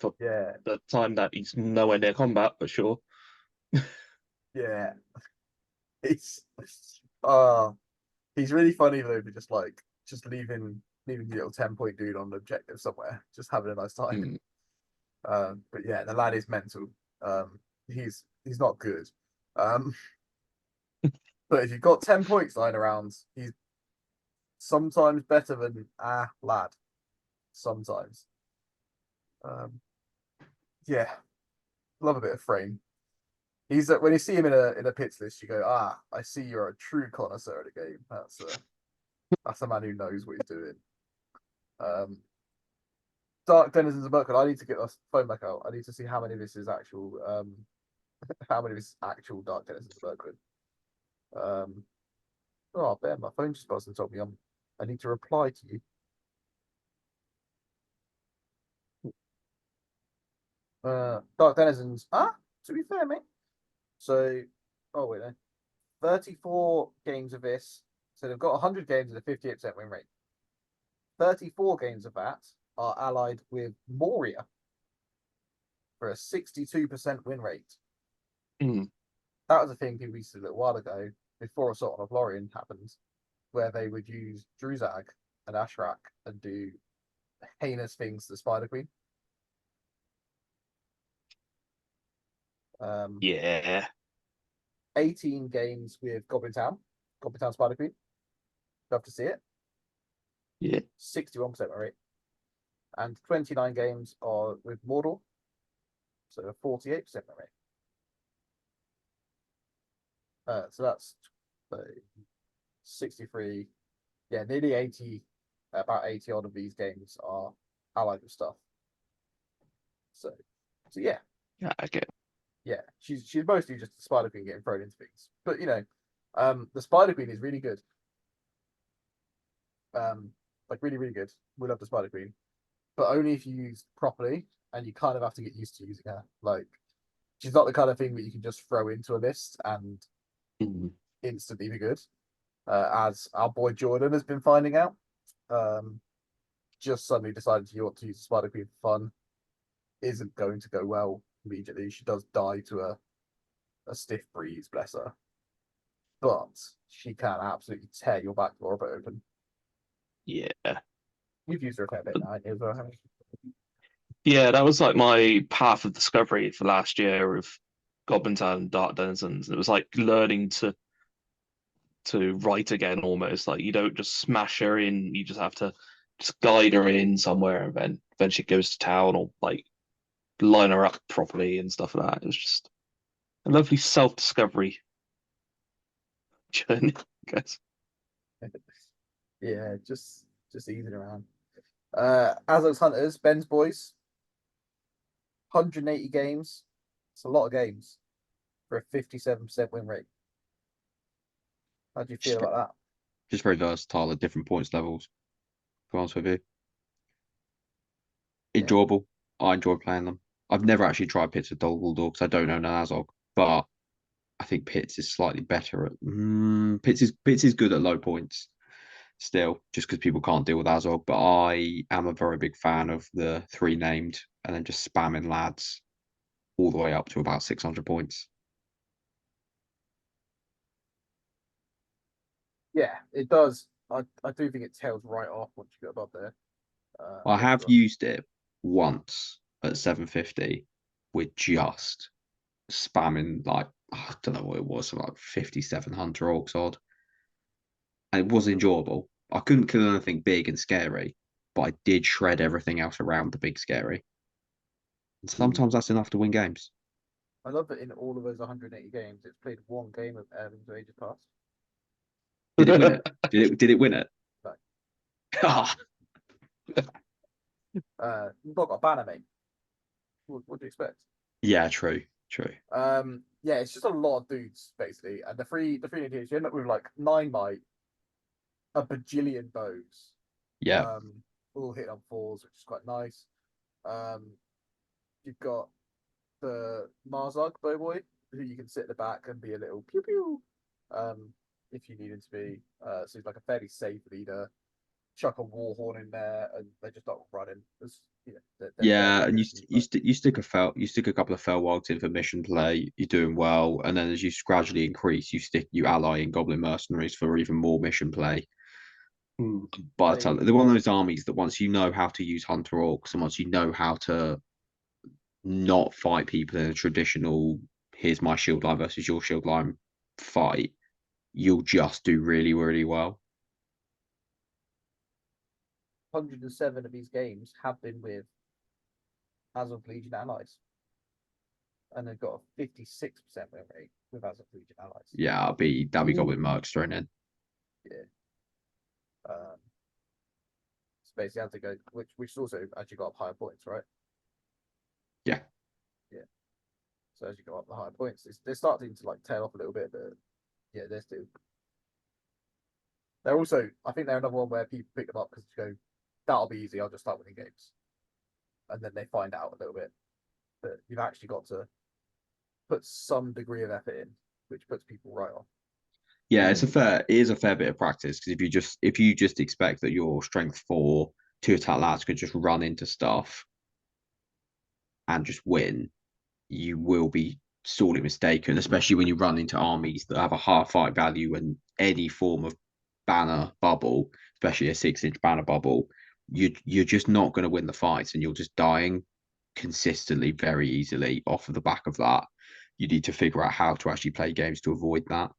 For the time that he's nowhere near combat, but sure. Yeah. He's really funny though, but just leaving the little 10-point dude on the objective somewhere, just having a nice time. But yeah, the lad is mental. He's not good. But if you've got 10 points lying around, he's sometimes better than lad. Sometimes. Yeah. Love a bit of Frame. He's when you see him in a pits list, you go, I see you're a true connoisseur of the game. That's a man who knows what he's doing. Dark Denizens of Mirkwood. I need to get my phone back out. I need to see how many of this is actual. How many of this is actual Dark Denizens of Mirkwood. Oh, man, my phone just buzzed and told me I need to reply to you. Dark Denizens. To be fair, mate. So, oh wait, no. 34 games of this. So they've got 100 games at a 58% win rate. 34 games of that are allied with Moria for a 62% win rate. Mm. That was a thing people used to do a little while ago, before Assault on Lorien happened, where they would use Druzag and Ashrak and do heinous things to the Spider Queen. Yeah. 18 games with Goblin Town Spider Queen. Love to see it. Yeah. 61% win rate. And 29 games are with Mordor. So a 48% win rate. So that's 63. Yeah, nearly 80. About 80 odd of these games are allied with stuff. So yeah. Yeah, I get. Yeah, she's mostly just the Spider Queen getting thrown into things. But you know, the Spider Queen is really good. Like really, really good. We love the Spider Queen, but only if you use properly, and you kind of have to get used to using her. Like, she's not the kind of thing that you can just throw into a list and instantly be good. As our boy Jordan has been finding out, just suddenly decided you want to use the Spider Queen for fun isn't going to go well immediately. She does die to a stiff breeze, bless her. But she can absolutely tear your back door open. Yeah. You've used her a fair bit now, haven't you, haven't you? Yeah, that was like my path of discovery for last year of Goblin Town and Dark Denizens. It was like learning to write again almost. Like you don't just smash her in, you just have to just guide her in somewhere and then eventually goes to town or like line her up properly and stuff like that. It was just a lovely self-discovery journey, I guess. Yeah, just easing around. Azog's Hunters, Ben's Boys, 180 games. It's a lot of games for a 57% win rate. How do you feel about that? Just very versatile at different points levels. To be honest with you, enjoyable. I enjoy playing them. I've never actually tried Pits of Dumbledore because I don't own an Azog, but I think Pits is slightly better at. Pits is good at low points still, just because people can't deal with Azog. But I am a very big fan of the 3 named and then just spamming lads all the way up to about 600 points. Yeah, it does. I do think it tails right off once you get above there. I have used it once at 750 with just spamming like I don't know what it was, like 57 Hunter Orcs odd. And it was enjoyable. I couldn't kill anything big and scary, but I did shred everything else around the big scary. And sometimes that's enough to win games. I love that in all of those 180 games, it's played one game of Airman's Ages Past. Did it win it? Did it win it? No. Ah. You've got a banner, mate. What do you expect? Yeah, true. Yeah, it's just a lot of dudes basically, and the three ideas you end up with like 9 might, a bajillion bows. Yeah. All hit on 4s, which is quite nice. You've got the Marzog Bowboy, who you can sit at the back and be a little pew pew. If you need him to be. So he's like a fairly safe leader. Chuck a Warhorn in there, and they just don't run him. Yeah, and you stick a couple of Felwogs in for mission play. You're doing well, and then as you gradually increase, you ally in Goblin Mercenaries for even more mission play. But they're one of those armies that once you know how to use Hunter Orcs, and once you know how to not fight people in a traditional "here's my shield line versus your shield line" fight, you'll just do really, really well. 107 of these games have been with Azog Legion allies, and they've got a 56% win rate with Azog Legion allies. Yeah, that'll be Goblin Mercs thrown in. Yeah. So basically, have to go, which also actually got up higher points, right? Yeah. Yeah. So as you go up the higher points, they're starting to like tail off a little bit, but yeah, they're still. They're also, I think they're another one where people pick them up because you go, that'll be easy. I'll just start winning games, and then they find out a little bit that you've actually got to put some degree of effort in, which puts people right off. Yeah, it is a fair bit of practice because if you just expect that your strength 4 2 attack lads could just run into stuff and just win, you will be sorely mistaken, especially when you run into armies that have a hard fight value and any form of banner bubble, especially a 6-inch banner bubble. You're just not going to win the fights, and you're just dying consistently very easily off of the back of that. You need to figure out how to actually play games to avoid that.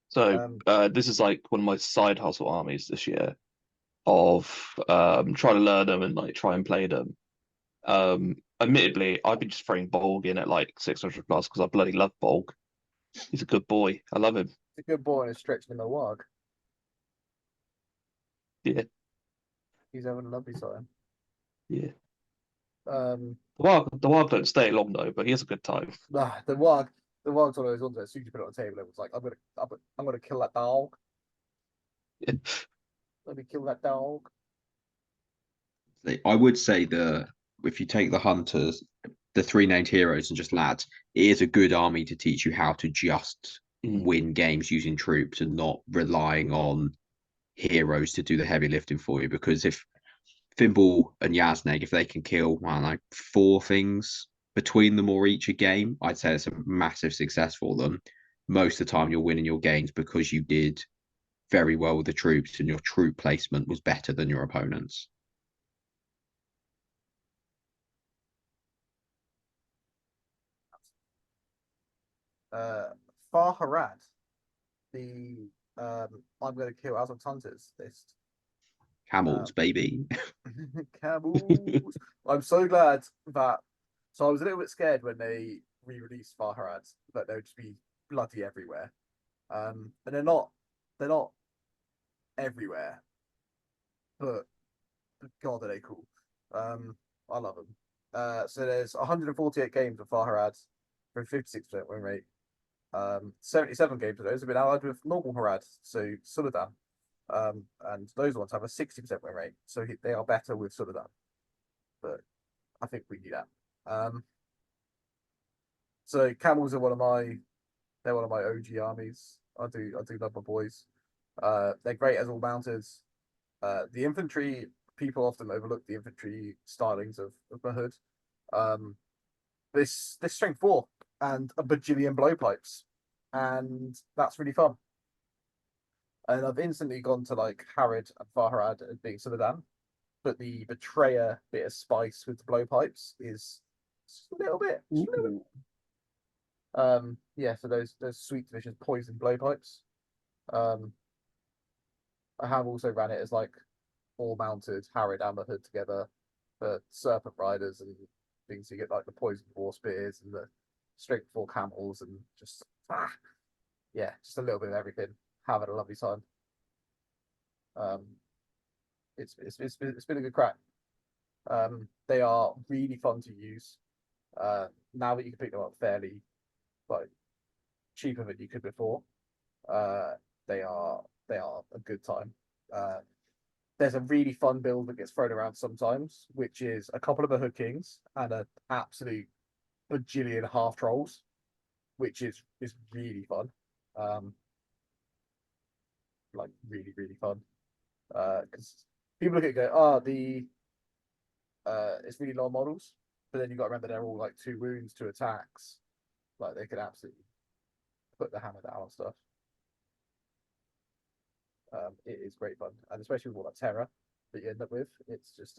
So this is like one of my side hustle armies this year of trying to learn them and like try and play them. Admittedly, I've been just throwing Bolg in at like 600 plus because I bloody love Bolg. He's a good boy. I love him. It's a good boy and it's stretching him a wog. Yeah. He's having a lovely time. Yeah. Um, The Warg don't stay long though, but he has a good time. the wog, the wog's one of those ones that as soon as you put it on the table, it was like, I'm gonna kill that dog. Yeah. Let me kill that dog. I would say if you take the hunters, the 3 named heroes, and just lads, it is a good army to teach you how to just win games using troops and not relying on heroes to do the heavy lifting for you. Because if Thimble and Yazneg, if they can kill, I don't know, 4 things between them or each a game, I'd say it's a massive success for them. Most of the time, you're winning your games because you did very well with the troops and your troop placement was better than your opponents. Farharad, the I'm gonna kill Azov Hunters list. Camels, baby. Camels. I'm so glad that. So I was a little bit scared when they re-released Farharad that they would just be bloody everywhere. And they're not. They're not everywhere, but God, are they cool? I love them. So there's 148 games of Farharad for a 56% win rate. 77 games of those have been allied with normal Harad, so Suladan. And those ones have a 60% win rate, so they are better with Suladan. But I think we need that. So camels are they're one of my OG armies. I do love my boys. They're great as all mounters. The infantry, people often overlook the infantry stylings of Mahud. This strength 4 and a bajillion blowpipes, and that's really fun. And I've instantly gone to like Harad and Farharad as being Suladan, but the betrayer bit of spice with the blowpipes is a little bit. Yeah, so those sweet delicious poison blowpipes. I have also ran it as like all mounted Harad and Mahud together for serpent riders and things. You get like the poison war spears and the strength 4 camels and just yeah, just a little bit of everything. Having a lovely time. It's been a good crack. They are really fun to use. Now that you can pick them up fairly like cheaper than you could before, they are a good time. There's a really fun build that gets thrown around sometimes, which is a couple of Mahud Kings and an absolute bajillion half trolls, which is really fun. Like really fun. Because people look at it and go, it's really low models, but then you got to remember they're all like 2 wounds, 2 attacks. Like they could absolutely put the hammer down on stuff. It is great fun, and especially with all that terror that you end up with, it's just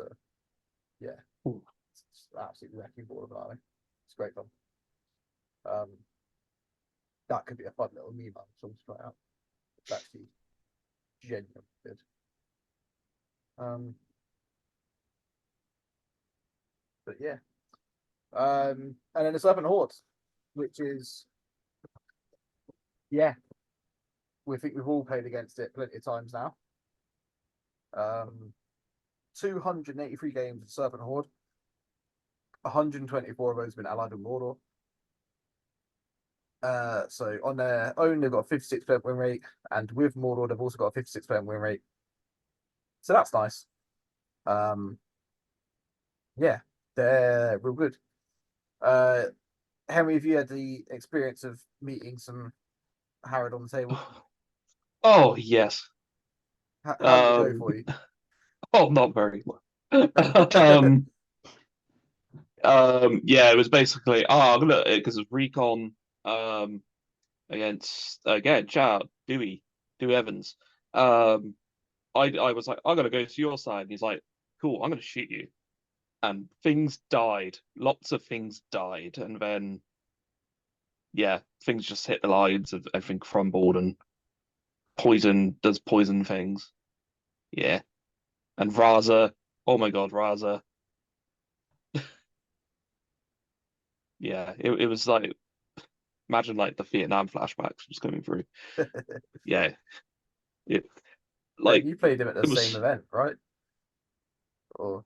it's just absolutely wrecking ball of an army. It's great fun. That could be a fun little meme I'm trying to try out. It's actually genuinely good. But yeah. And then the Serpent Horde, which is we think we've all played against it plenty of times now. 283 games with Serpent Horde. 124 of those have been allied with Mordor. So on their own, they've got a 56% win rate, and with Mordor, they've also got a 56% win rate. So that's nice. Yeah, they're real good. Henry, have you had the experience of meeting some Harrod on the table? Oh yes. How did it go for you? Oh, not very well. Yeah, it was basically look, because of recon against again, shout out Dewey Evans. I was like, I'm gonna go to your side, and he's like, cool, I'm gonna shoot you. And things died. Lots of things died, and then yeah, things just hit the lines of everything crumbled, and poison does poison things. Yeah. And Raza, oh my god, Raza. Yeah, it was like, imagine like the Vietnam flashbacks just coming through. Yeah. It like You played him at the it same was event, right? Or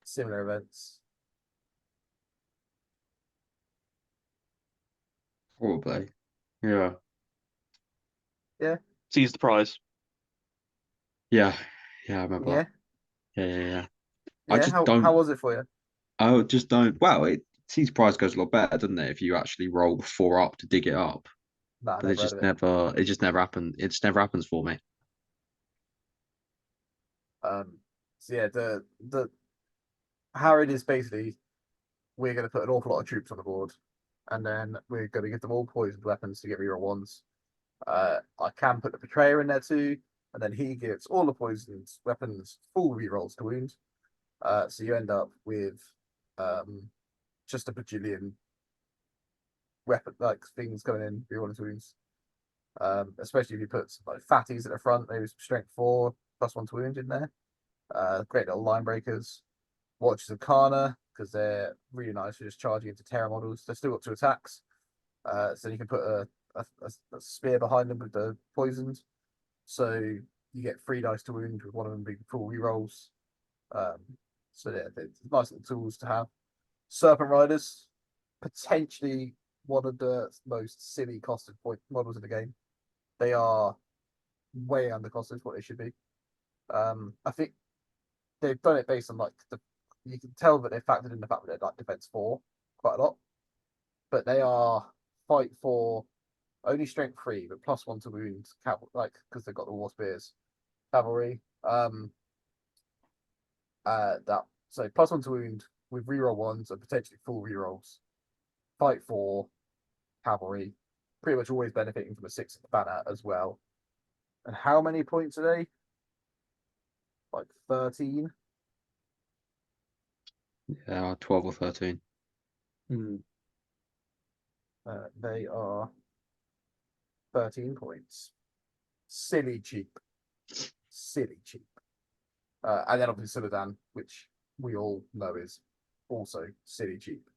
similar events? Probably. Yeah. seize the prize. Yeah. Yeah, I remember Yeah, that. Yeah. I yeah. just How don't. was it for you? I just don't. Well, it sees price goes a lot better, doesn't it? If you actually roll 4 up to dig it up, Nah, I but never heard of it. it just never happened. It just never happens for me. So yeah, the Harrod is basically, we're going to put an awful lot of troops on the board, and then we're going to give them all poisoned weapons to get reroll ones. I can put the Betrayer in there too, and then he gives all the poisoned weapons full rerolls to wound. So you end up with just a bajillion weapon like things coming in rerolling to wounds. Especially if you put some, like fatties at the front, maybe some strength 4 +1 to wound in there. Great little line breakers. Watches of Kana, because they're really nice for just charging into terror models. They're still got 2 attacks. So you can put a spear behind them with the poisons. So you get 3 dice to wound with one of them being full rerolls. So yeah, they're nice little tools to have. Serpent Riders, potentially one of the most silly costed point models in the game. They are way under costed what they should be. I think they've done it based on like you can tell that they factored in the fact that they're like defense 4 quite a lot, but they are fight 4, only strength 3, but +1 to wound, like because they've got the war spears, cavalry. That so +1 to wound with reroll ones and potentially full rerolls. Fight 4, cavalry, pretty much always benefiting from a 6 banner as well. And how many points are they? Like 13. Yeah, 12 or 13. They are 13 points. Silly cheap. Silly cheap. And then obviously Suladan, which we all know is also silly cheap.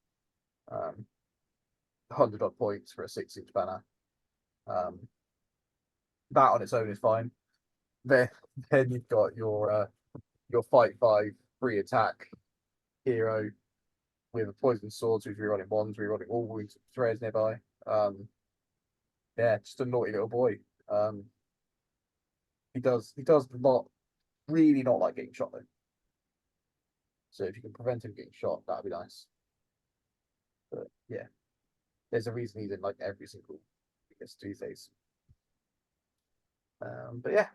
100 odd points for a 6-inch banner. That on its own is fine. Then you've got your fight 5 free attack hero with a poison sword, so if you're running ones, rerolling all wounds, threads nearby. Yeah, just a naughty little boy. He does not really not like getting shot though. So if you can prevent him getting shot, that'd be nice. But yeah, there's a reason he's in like every single these days. But yeah,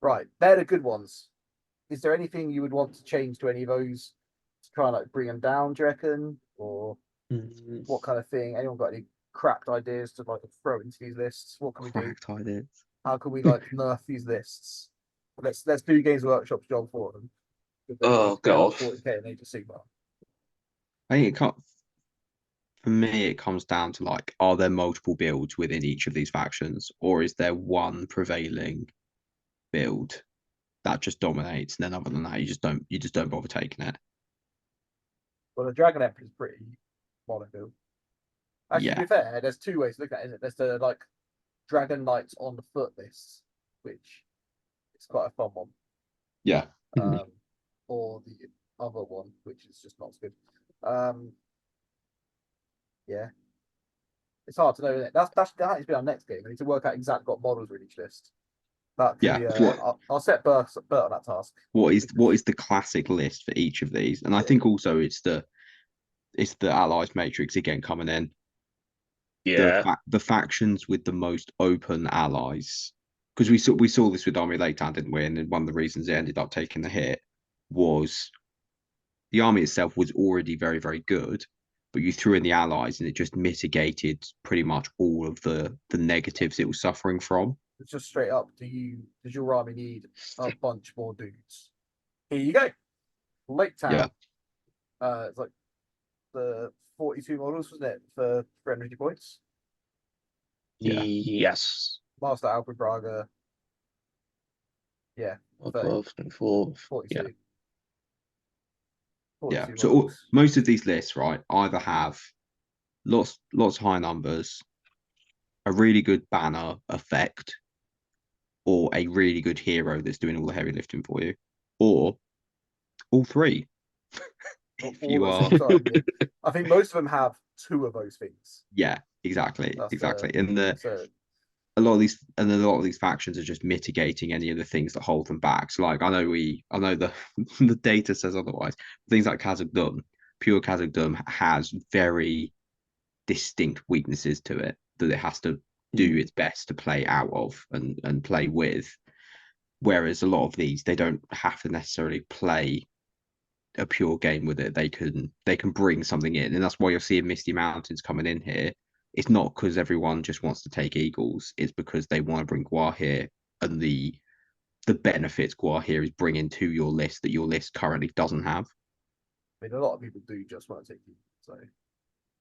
right, they're the good ones. Is there anything you would want to change to any of those to try and like bring them down? Do you reckon, or what kind of thing? Anyone got any cracked ideas to like throw into these lists? What can we do? Cracked ideas. How can we like nerf these lists? Let's do Games Workshop's job for them. Oh god. 40k in Age of Sigmar. I think it can't. For me, it comes down to like, are there multiple builds within each of these factions, or is there one prevailing build that just dominates, and then other than that, you just don't bother taking it. Well, the Dragon Emperor is pretty mono build. Actually, to Yeah. be fair, there's two ways to look at it. Isn't it? There's the like Dragon Knights on the foot list, which is quite a fun one. Yeah. Or the other one, which is just not as good. Yeah. It's hard to know, isn't it? That has been our next game. We need to work out exactly what models are in each list. That could Yeah. be I'll set Bert on that task. What is the classic list for each of these? And I think also it's the allies matrix again coming in. Yeah. The factions with the most open allies, because we saw this with Army Laketown, didn't we? And then one of the reasons it ended up taking the hit was the army itself was already very, very good, but you threw in the allies and it just mitigated pretty much all of the negatives it was suffering from. It's just straight up. Does your army need a bunch more dudes? Here you go. Lake Town. Yeah. It's like the 42 models, wasn't it, for 350 points? Yeah. Yes. Master Alfred Braga. Yeah. 12, 24. 42. Yeah. 42 Yeah. So most of these lists, right, either have lots of high numbers, a really good banner effect, or a really good hero that's doing all the heavy lifting for you, or all three. If you are, I think most of them have two of those things. Yeah, exactly. And a lot of these factions are just mitigating any of the things that hold them back. So like I know the the data says otherwise. Things like Khazad-dûm, pure Khazad-dûm has very distinct weaknesses to it that it has to do its best to play out of and play with. Whereas a lot of these, they don't have to necessarily play a pure game with it. They can bring something in, and that's why you're seeing Misty Mountains coming in here. It's not because everyone just wants to take Eagles. It's because they want to bring Guahir and the benefits Guahir is bringing to your list that your list currently doesn't have. I mean, a lot of people do just want to take Eagles. So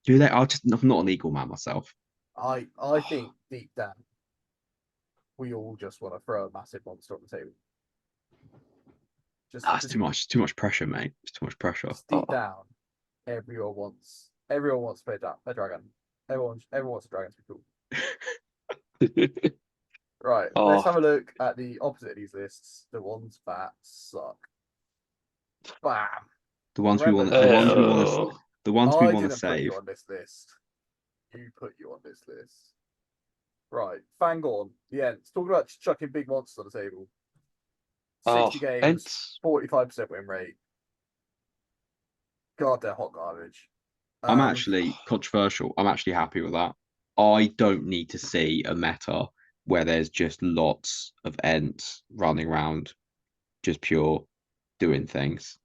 do they? I'm not an Eagle man myself. I think deep down, we all just want to throw a massive monster on the table. That's too much pressure, mate. It's too much pressure. Deep down, everyone wants to play a dragon. Everyone wants a dragon to be cool. Right, let's have a look at the opposite of these lists. The ones that suck. Bam. The ones we want. The ones we want to save. Put you on this list. You put you on this list. Right, Fangorn. Yeah, it's talking about chucking big monsters on the table. 60 games, 45% win rate. God, they're hot garbage. I'm actually controversial. I'm actually happy with that. I don't need to see a meta where there's just lots of Ents running around, just pure doing things.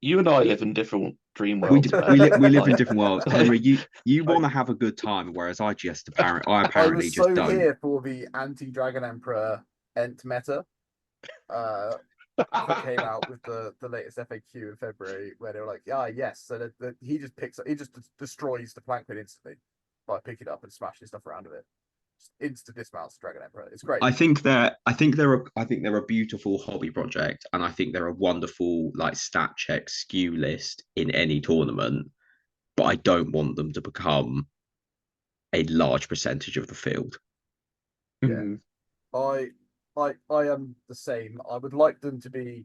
You and I live in different dream worlds. We live in different worlds. Henry, you want to have a good time, whereas I apparently was just don't. Here for the anti-Dragon Emperor Ent meta. That came out with the latest FAQ in February, where they were like, yes. So he just destroys the plank pin instantly by picking it up and smashing stuff around with it. Just instant dismounts the Dragon Emperor. It's great. I think they're a beautiful hobby project, and I think they're a wonderful like stat check skew list in any tournament. But I don't want them to become a large percentage of the field. Yeah, I am the same. I would like them to be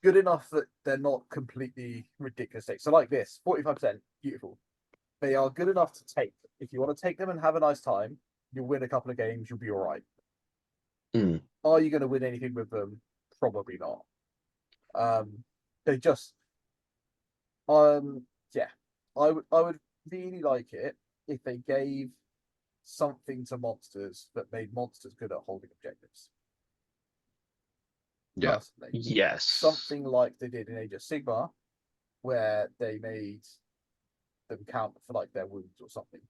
good enough that they're not completely ridiculous. So like this, 45%, beautiful. They are good enough to take. If you want to take them and have a nice time, you'll win a couple of games, you'll be all right. Are you going to win anything with them? Probably not. They just yeah. I would really like it if they gave something to monsters that made monsters good at holding objectives. Yeah. Personally. Yes. Something like they did in Age of Sigmar, where they made them count for like their wounds or something.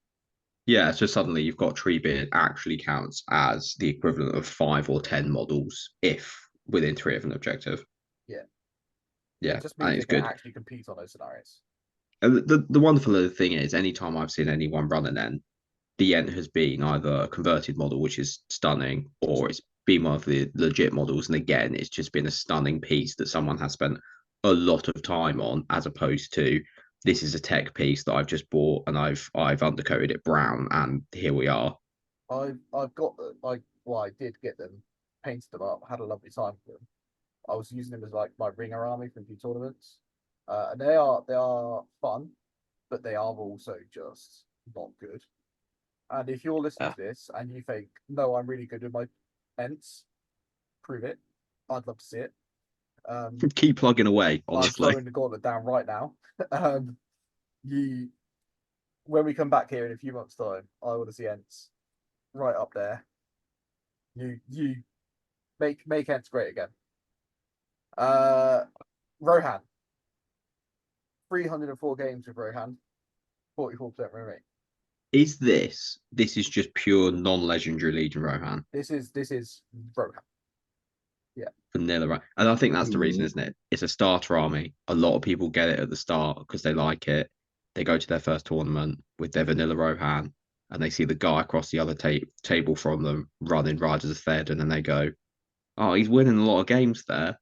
Yeah, so suddenly you've got Treebeard actually counts as the equivalent of 5 or 10 models if within 3 of an objective. Yeah. Yeah, it just means it's they can good. actually compete on those scenarios. And the wonderful other thing is, anytime I've seen anyone run an Ent, the Ent has been either a converted model, which is stunning, or it's been one of the legit models. And again, it's just been a stunning piece that someone has spent a lot of time on, as opposed to this is a tech piece that I've just bought and I've undercoated it brown, and here we are. I've got I did get them, painted them up, had a lovely time with them. I was using them as like my ringer army from a few tournaments, and they are fun, but they are also just not good. And if you're listening Yeah. to this and you think, no, I'm really good with my ents, prove it. I'd love to see it. Keep plugging away, I'm honestly. slowing the gauntlet down right now. You, when we come back here in a few months' time, I want to see ents right up there. You make ents great again. Rohan, 304 games with Rohan, 44% win rate. Is this is just pure non-legendary Legion Rohan? This is Rohan. Vanilla, right? And I think that's the reason, isn't it? It's a starter army. A lot of people get it at the start because they like it. They go to their first tournament with their vanilla Rohan, and they see the guy across the other table from them running Riders of Thed, and then they go, "Oh, he's winning a lot of games there,"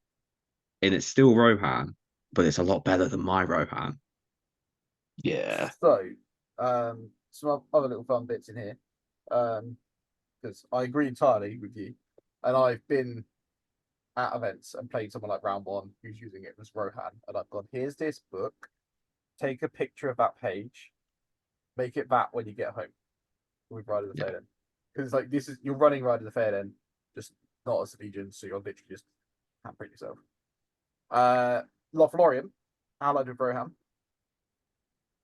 and it's still Rohan, but it's a lot better than my Rohan. Yeah. So, some other little fun bits in here, because I agree entirely with you, and I've been at events and played someone like round one who's using it as Rohan, and I've gone, here's this book, take a picture of that page, make it that when you get home with Riders of Thed. Because like this is, you're running Riders of Thed, just not as a Legion, so you're literally just hampering yourself. Lothlorien, allied with Rohan,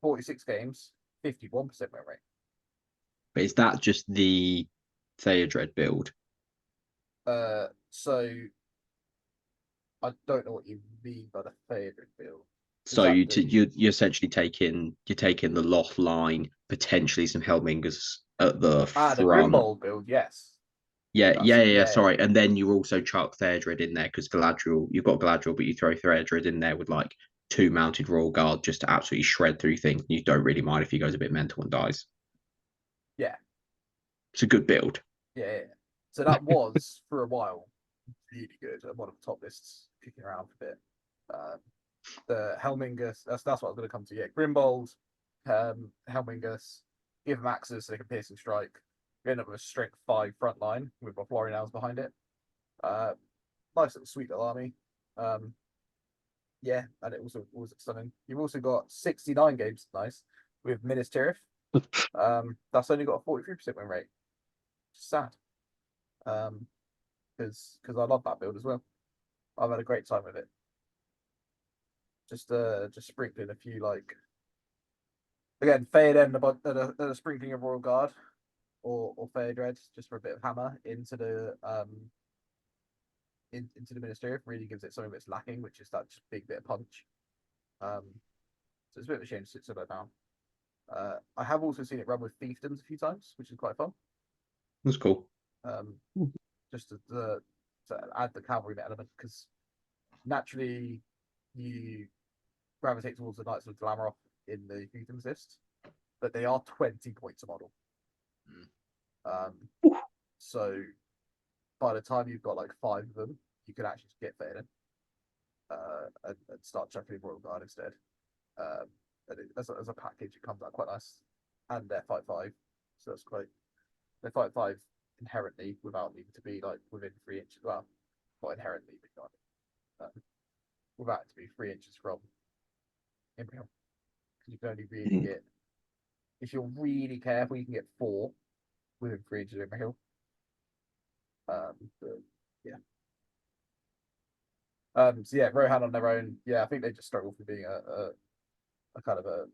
46 games, 51% win rate. But is that just the Theodred build? So I don't know what you mean by the favorite build. So you're essentially taking the Loth line, potentially some Helmingers at the front. The Grimbold build, yes. Yeah. Sorry, and then you also chuck Theodred in there because Galadriel. You've got Galadriel, but you throw Theodred in there with like 2 mounted Royal Guard just to absolutely shred through things. You don't really mind if he goes a bit mental and dies. Yeah, it's a good build. Yeah. So that was for a while really good and one of the top lists kicking around for a bit. The Helmingus, that's what I was going to come to. Yeah, Grimbold, Helmingus, give them axes so they can piercing strike. You end up with a strength 5 front line with my Florian behind it. Nice little sweet little army. Yeah, and it also was stunning. You've also got 69 games, nice, with Minas Tirith. That's only got a 43% win rate. Sad. Because I love that build as well. I've had a great time with it. Just sprinkling a few like again Theoden and a sprinkling of Royal Guard or Theodred just for a bit of hammer into the into the Ministry really gives it something that's lacking, which is that just big bit of punch. So it's a bit of a shame to sit so low down. I have also seen it run with fiefdoms a few times, which is quite fun. That's cool. Just to add the cavalry element, because naturally you gravitate towards the Knights of Glamoroth in the fiefdoms list, but they are 20 points a model. So by the time you've got like 5 of them, you can actually get Theoden and start chucking in Royal Guard instead. And as a package, it comes out quite nice, and they're 5/5, so that's great. They're 5/5 inherently without needing to be like within 3 inches. Well, not inherently, but without it to be 3 inches from Imperial. Because you can only really get, if you're really careful, you can get 4 within 3 inches of Imperial. Yeah. So yeah, Rohan on their own. Yeah, I think they just struggle for being a kind of a.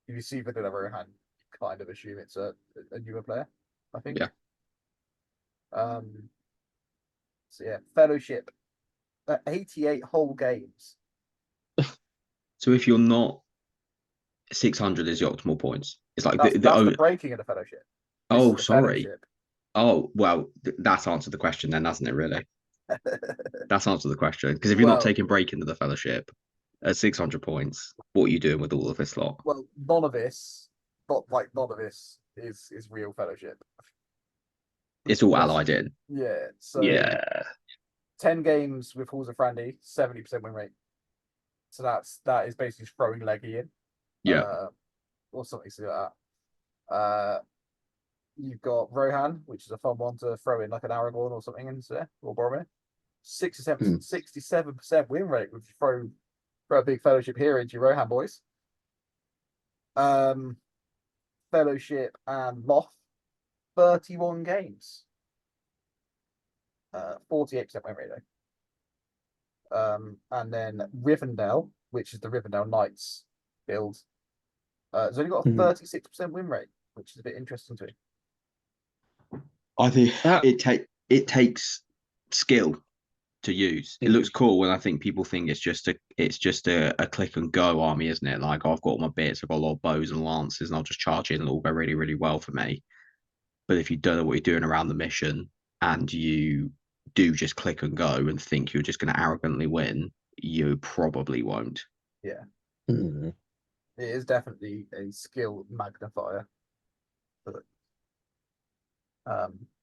If you see Vanilla Rohan, you kind of assume it's a newer player. I think. Yeah. So yeah, Fellowship, 88 whole games. So if you're not 600 is the optimal points. It's like that's the breaking of the Fellowship. Oh, sorry. Fellowship. Oh, well, that's answered the question then, hasn't it, really? That's answered the question. Because if you're not taking break into the Fellowship at 600 points, what are you doing with all of this lot? Well, none of this is real Fellowship. It's all allied in. Yeah. So yeah. 10 games with Halls of Frandy, 70% win rate. So that is basically throwing Leggy in. Yeah. Or something to do with that. You've got Rohan, which is a fun one to throw in like an Aragorn or something into there, or Boromir. 67% win rate if you throw a big Fellowship here into your Rohan boys. Fellowship and Loth, 31 games. 48% win rate though. And then Rivendell, which is the Rivendell Knights build, has only got a 36% win rate, which is a bit interesting to me. I think it takes skill to use. It looks cool, and I think people think it's just a click and go army, isn't it? Like, I've got all my bits, I've got a lot of bows and lances, and I'll just charge in and it'll go really, really well for me. But if you don't know what you're doing around the mission and you do just click and go and think you're just going to arrogantly win, you probably won't. Yeah. It is definitely a skill magnifier. But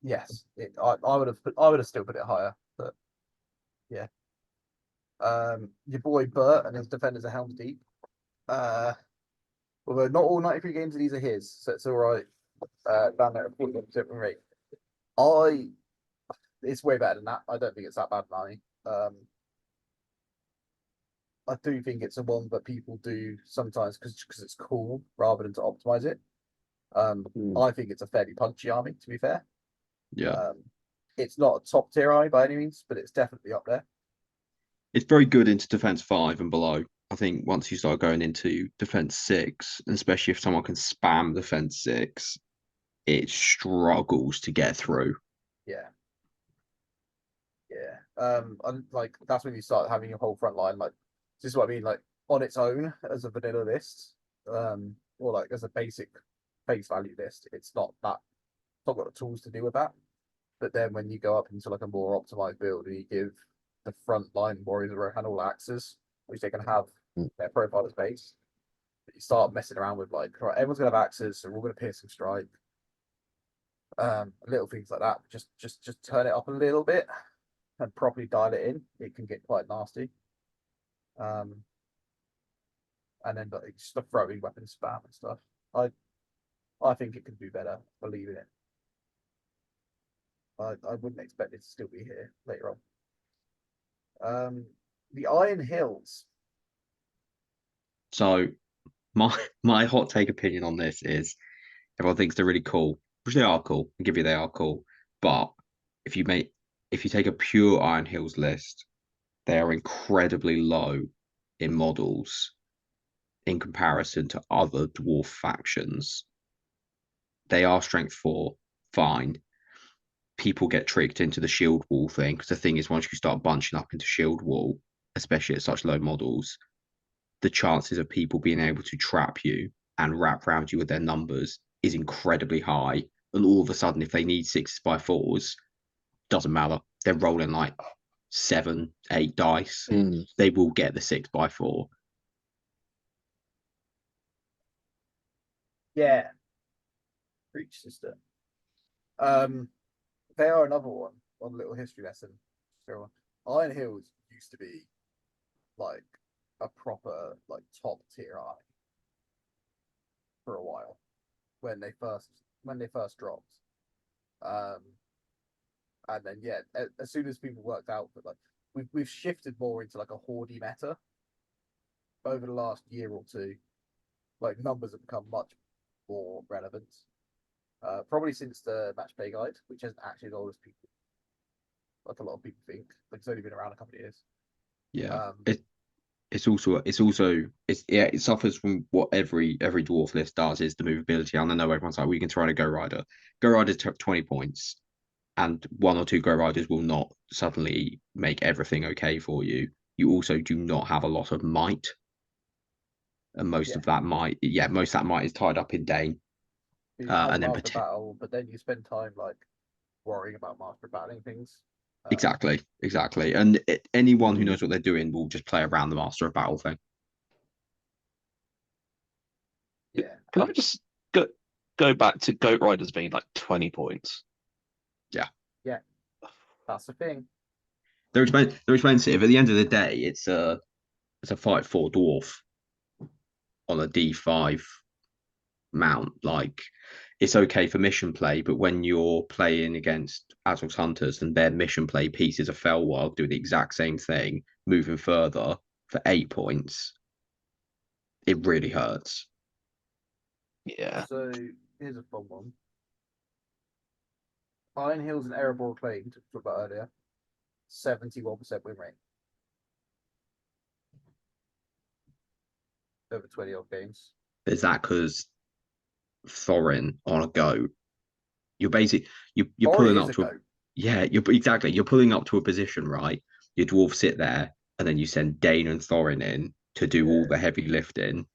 yes, I would have still put it higher, but yeah. Your boy Bert and his defenders are Helm's Deep. Although not all 93 games of these are his, so it's all right. Down there at 41% win rate. It's way better than that. I don't think it's that bad money. I do think it's a one that people do sometimes because it's cool rather than to optimize it. I think it's a fairly punchy army, to be fair. Yeah. It's not a top tier army by any means, but it's definitely up there. It's very good into defense 5 and below. I think once you start going into defense 6, and especially if someone can spam defense 6, it struggles to get through. Yeah. And like that's when you start having your whole front line. Like, this is what I mean. Like on its own as a vanilla list, or like as a basic face value list, it's not got the tools to deal with that. But then when you go up into like a more optimized build and you give the front line warriors around all axes, which they can have their profile as base, but you start messing around with like, right, everyone's gonna have axes, so we're all gonna pierce and strike. Little things like that. Just turn it up a little bit and properly dial it in. It can get quite nasty. And then like, just the throwing weapon spam and stuff. I think it can do better. Believe in it. I wouldn't expect it to still be here later on. The Iron Hills. So my hot take opinion on this is everyone thinks they're really cool, which they are cool. I'll give you they are cool. But if you take a pure Iron Hills list, they are incredibly low in models in comparison to other dwarf factions. They are strength 4, fine. People get tricked into the shield wall thing because the thing is, once you start bunching up into shield wall, especially at such low models, the chances of people being able to trap you and wrap around you with their numbers is incredibly high. And all of a sudden, if they need 6x4s, doesn't matter. They're rolling like 7, 8 dice. They will get the 6x4. Yeah. Preach, sister. They are another one on a little history lesson. Iron Hills used to be like a proper like top tier army for a while when they first dropped. And then yeah, as soon as people worked out that like we've shifted more into like a hoardy meta over the last year or two. Like numbers have become much more relevant. Probably since the match play guide, which isn't actually as old as people, like a lot of people think. Like it's only been around a couple of years. Yeah, it suffers from what every dwarf list does is the movability. And I know everyone's like, we can try to Go Rider. Go Riders took 20 points, and 1 or 2 Go Riders will not suddenly make everything okay for you. You also do not have a lot of might, and most of that might is tied up in Dane. And then battle, but then you spend time like worrying about master battling things. Exactly. And anyone who knows what they're doing will just play around the master of battle thing. Yeah. Can I just go back to Goat Riders being like 20 points? Yeah. That's the thing. They're expensive. At the end of the day, it's a fight for dwarf on a D5 mount. Like, it's okay for mission play, but when you're playing against Azrael's Hunters and their mission play piece is a Felwarg doing the exact same thing, moving further for 8 points, it really hurts. Yeah. So here's a fun one. Iron Hills and Erebor claimed, talked about earlier, 71% win rate. Over 20 odd games. Is that because Thorin on a go? You're basically you're pulling up to you're pulling up to a position, right? Your dwarves sit there, and then you send Dane and Thorin in to do all the heavy lifting,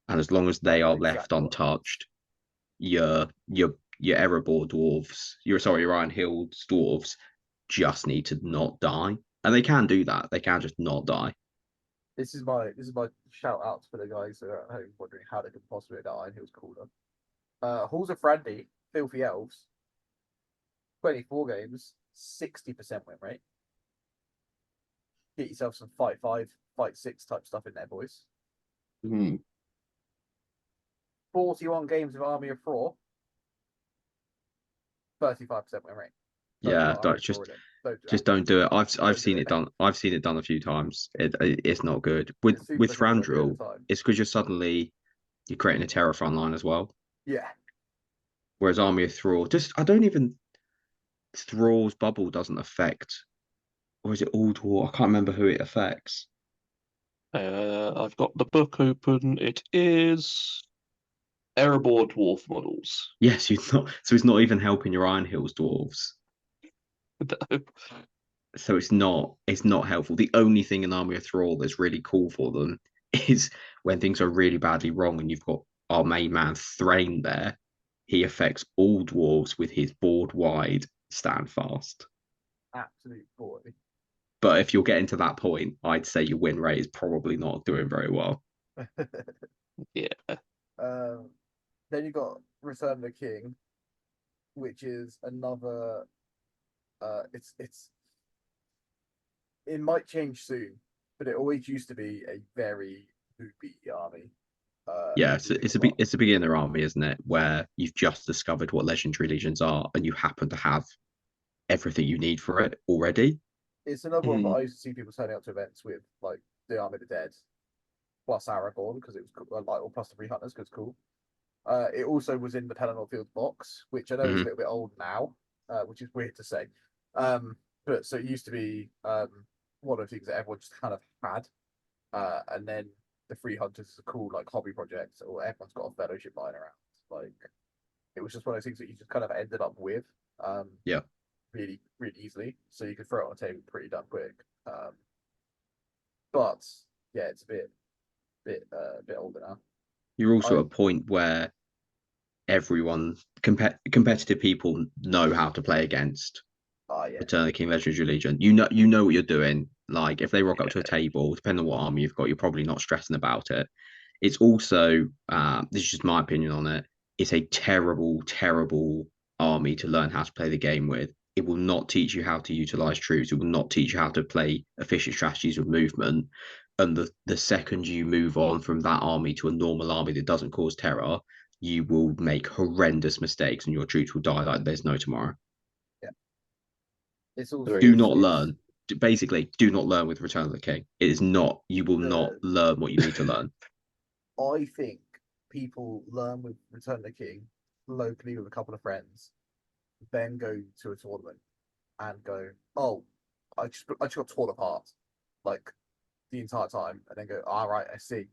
and as long as they are left untouched, your Erebor dwarves, your Iron Hills dwarves, just need to not die, and they can do that. They can just not die. This is my shout out for the guys that are at home wondering how they could possibly get Iron Hills cooler. Halls of Frandy, Filthy Elves, 24 games, 60% win rate. Get yourself some fight 5, fight 6 type stuff in there, boys. 41 games of Army of Thor, 35% win rate. Yeah, don't do it. I've seen it done. I've seen it done a few times. It's not good. With Thranduil, it's because you're creating a terror front line as well. Yeah. Whereas Army of Thrall, Thrall's bubble doesn't affect, or is it all dwarf? I can't remember who it affects. I've got the book open. It is Erebor dwarf models. Yes, so it's not even helping your Iron Hills dwarves. So it's not helpful. The only thing in Army of Thrall that's really cool for them is when things are really badly wrong and you've got our main man Thrain there. He affects all dwarves with his board wide stand fast. Absolute boy. But if you're getting to that point, I'd say your win rate is probably not doing very well. Yeah. Then you got Return of the King, which is another. It might change soon, but it always used to be a very loopy army. Yeah, it's a beginner army, isn't it? Where you've just discovered what legendary legions are, and you happen to have everything you need for it already. It's another one that I used to see people turning up to events with, like the Army of the Dead, plus Aragorn because it was cool, like, or plus the 3 Hunters because it's cool. It also was in the Pelennor Field box, which I know is a little bit old now, which is weird to say. But so it used to be one of the things that everyone just kind of had, and then the 3 Hunters is a cool like hobby project, or everyone's got a fellowship lying around. Like it was just one of those things that you just kind of ended up with, really, really easily. So you could throw it on the table pretty damn quick. But yeah, it's a bit older now. You're also at a point where everyone, competitive people, know how to play against Return of the King Legendary Legion. You know what you're doing. Like if they rock up to a table, depending on what army you've got, you're probably not stressing about it. It's also this is just my opinion on it. It's a terrible, terrible army to learn how to play the game with. It will not teach you how to utilize troops. It will not teach you how to play efficient strategies with movement. And the second you move on from that army to a normal army that doesn't cause terror, you will make horrendous mistakes and your troops will die like there's no tomorrow. Yeah. It's also learn. Basically, do not learn with Return of the King. It is not, you will not learn what you need to learn. I think people learn with Return of the King locally with a couple of friends, then go to a tournament and go, oh, I just got torn apart like the entire time, and then go, all right, I see.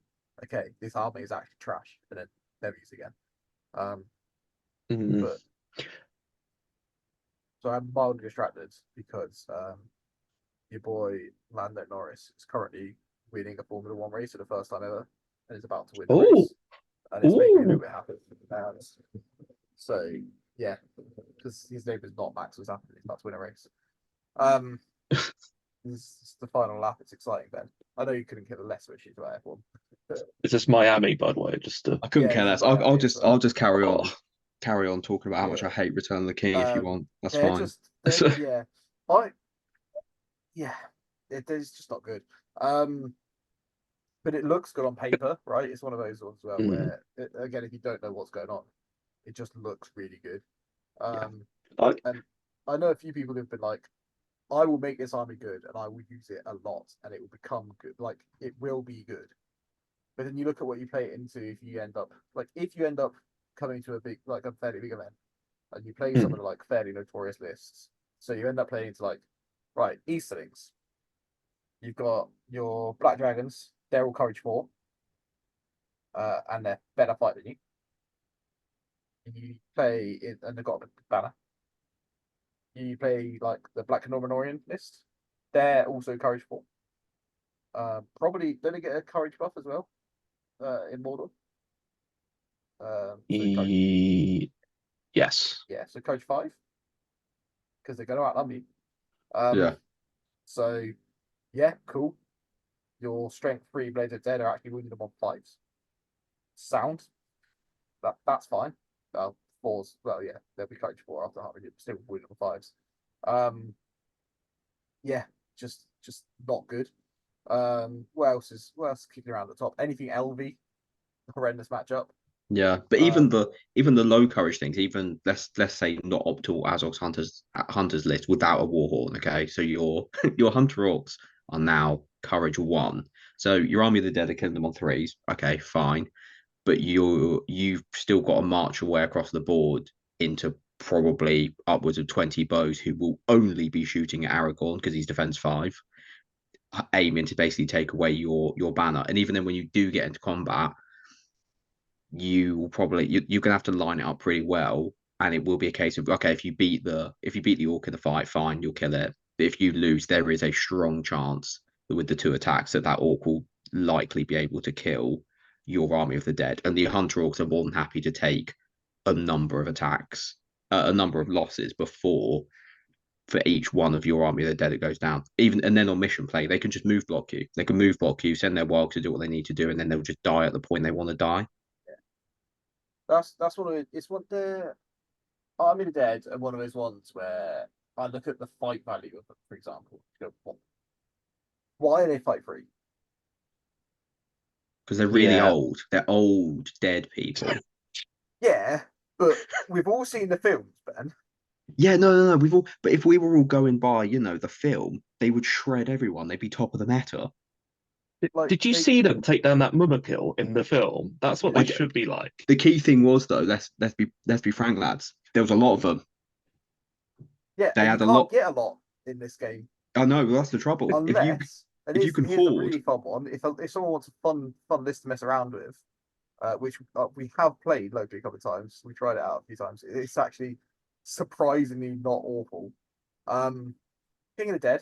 Okay, this army is actually trash, and then never use again. But so I'm mildly distracted because your boy Lando Norris is currently winning a Formula One race for the first time ever, and is about to win the race, and it's making me a little bit happy. So yeah, because his name is not Max Verstappen, he's about to win a race. This is the final lap. It's exciting, Ben. I know you couldn't give a less of a shit about F1. Is this Miami, by the way? I couldn't care less. I'll just carry on talking about how much I hate Return of the King if you want. That's fine. It's just not good. but it looks good on paper, right? It's one of those ones Mm. where, again, if you don't know what's going on, it just looks really good. I, And I know a few people who've been like, I will make this army good and I will use it a lot and it will become good. Like, it will be good. But then you look at what you play it into if you end up coming to a fairly big event and you play some of the like fairly notorious lists. So you end up playing into like, right, Easterlings. You've got your Black Dragons, they're all Courage 4. And they're better fight than you. You play it and they've got a banner. You play like the Black Normanorian list. They're also Courage 4. Probably don't they get a Courage buff as well? In Mordor. yes. Yeah, so Courage 5. Because they're gonna outnumber you. Yeah. So yeah, cool. Your strength 3 Blades of Dead are actually wounded them on 5s. Sound. That's fine. 4s, well, yeah, they'll be Courage 4 after having it still wounded on 5s. Yeah, just not good. What else is kicking around the top? Anything LV? Horrendous matchup. Yeah, but even the low courage things, even let's say not optimal Azog's hunters list without a warhorn. Okay, so your your hunter orcs are now courage 1. So your army of the dead are killing them on 3s. Okay, fine, but you've still got to march your way across the board into probably upwards of 20 bows who will only be shooting at Aragorn because he's defense 5, aiming to basically take away your banner. And even then, when you do get into combat, you will probably you're gonna have to line it up pretty well, and it will be a case of, okay, if you beat the orc in the fight, fine, you'll kill it. But if you lose, there is a strong chance that with the 2 attacks that orc will likely be able to kill your army of the dead, and the hunter orcs are more than happy to take a number of attacks, a number of losses before for each one of your army of the dead that goes down. Even and then on mission play, they can just move block you. They can move block you, send their warg to do what they need to do, and then they'll just die at the point they want to die. That's one of it. It's what the Army of the Dead are one of those ones where I look at the fight value of them, for example. Go, why are they fight free? Because they're really old. They're old, dead people. Yeah, but we've all seen the films, Ben. Yeah, no. We've all, but if we were all going by, the film, they would shred everyone. They'd be top of the meta. Like, Did you see them take down that Mummakill in the film? That's what they should be like. The key thing was, though, let's be frank, lads. There was a lot of them. Yeah, they and had you a can't lot. get a lot in this game. I know, that's the trouble. Unless, if you can here's a hoard, really fun one. If someone wants a fun list to mess around with, which we have played locally a couple of times. We tried it out a few times. It's actually surprisingly not awful. King of the Dead.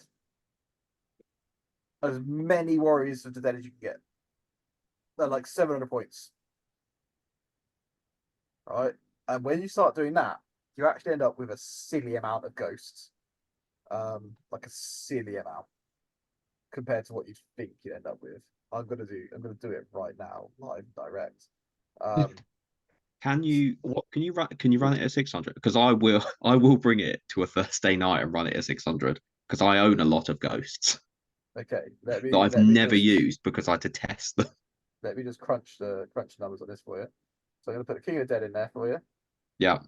As many Warriors of the Dead as you can get. They're like 700 points. Right? And when you start doing that, you actually end up with a silly amount of ghosts. Like a silly amount compared to what you think you'd end up with. I'm gonna do it right now, live direct. Can you run it at 600? Because I will bring it to a Thursday night and run it at 600 because I own a lot of ghosts. Okay, that I've never used because I had to test them. Let me just crunch the numbers on this for you. So I'm gonna put the King of the Dead in there for you. Yeah.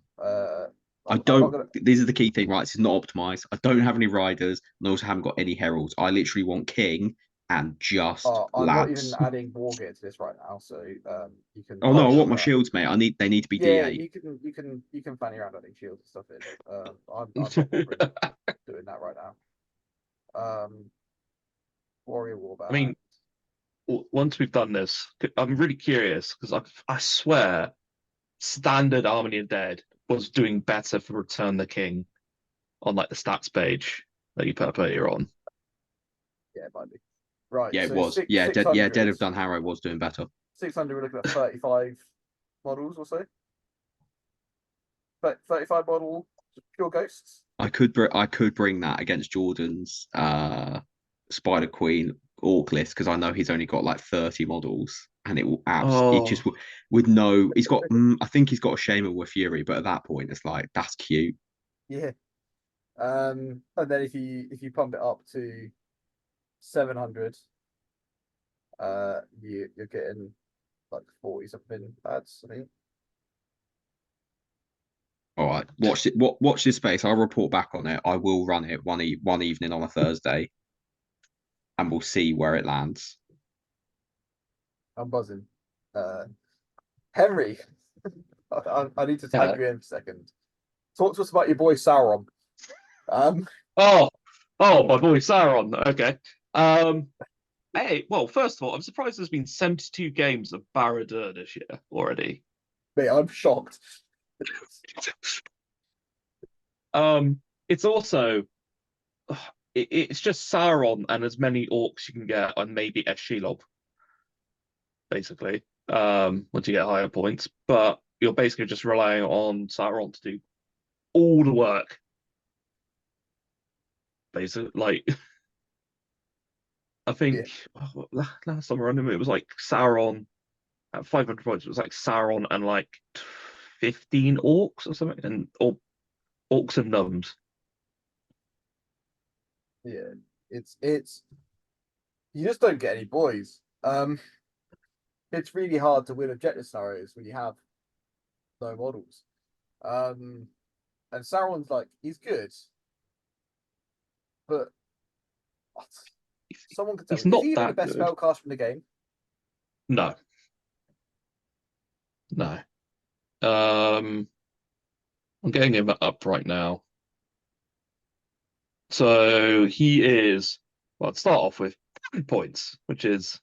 I'm don't. gonna... These are the key thing, right? This is not optimized. I don't have any riders, and I also haven't got any heralds. I literally want king and just I'm not even lads. adding war gear to this right now, so you can. Oh no, I want my shields, mate. They need to be yeah, D8. you can fanny around adding shields and stuff in. I'm not doing that right now. Warrior Warband. I mean, once we've done this, I'm really curious because I swear standard Army of Dead was doing better for Return the King on like the stats page that you put earlier on. Yeah, it might be. Right. Yeah, so it was. Yeah, Dead of Dun Harrow was doing better. 600, we're looking at 35 models or so. But 35 model pure ghosts. I could bring that against Jordan's Spider Queen Orc list because I know he's only got like 30 models, and it will it just with no. He's got I think he's got a Shaman with Fury, but at that point it's like that's cute. Yeah. And then if you pump it up to 700, you're getting like 40 something ads, I think. All right, watch it. Watch this space. I'll report back on it. I will run it one evening on a Thursday, and we'll see where it lands. I'm buzzing. Henry, I need to tag you in for a second. Talk to us about your boy Sauron. Oh, my boy Sauron. Okay. Hey, well, first of all, I'm surprised there's been 72 games of Barad-dûr this year already. Mate, I'm shocked. It's also it's just Sauron and as many orcs you can get, and maybe a Shelob, basically. Once you get higher points, but you're basically just relying on Sauron to do all the work. Basically, like I think last time I ran him, it was like Sauron at 500 points. It was like Sauron and like 15 orcs or something, or orcs and gnomes. Yeah, it's you just don't get any boys. It's really hard to win objective scenarios when you have no models. And Sauron's like he's good, but someone could tell He's me, not is he even the that best good. spellcaster in the game? No. I'm getting him up right now. So he is, well, to start off with 100 points, which is,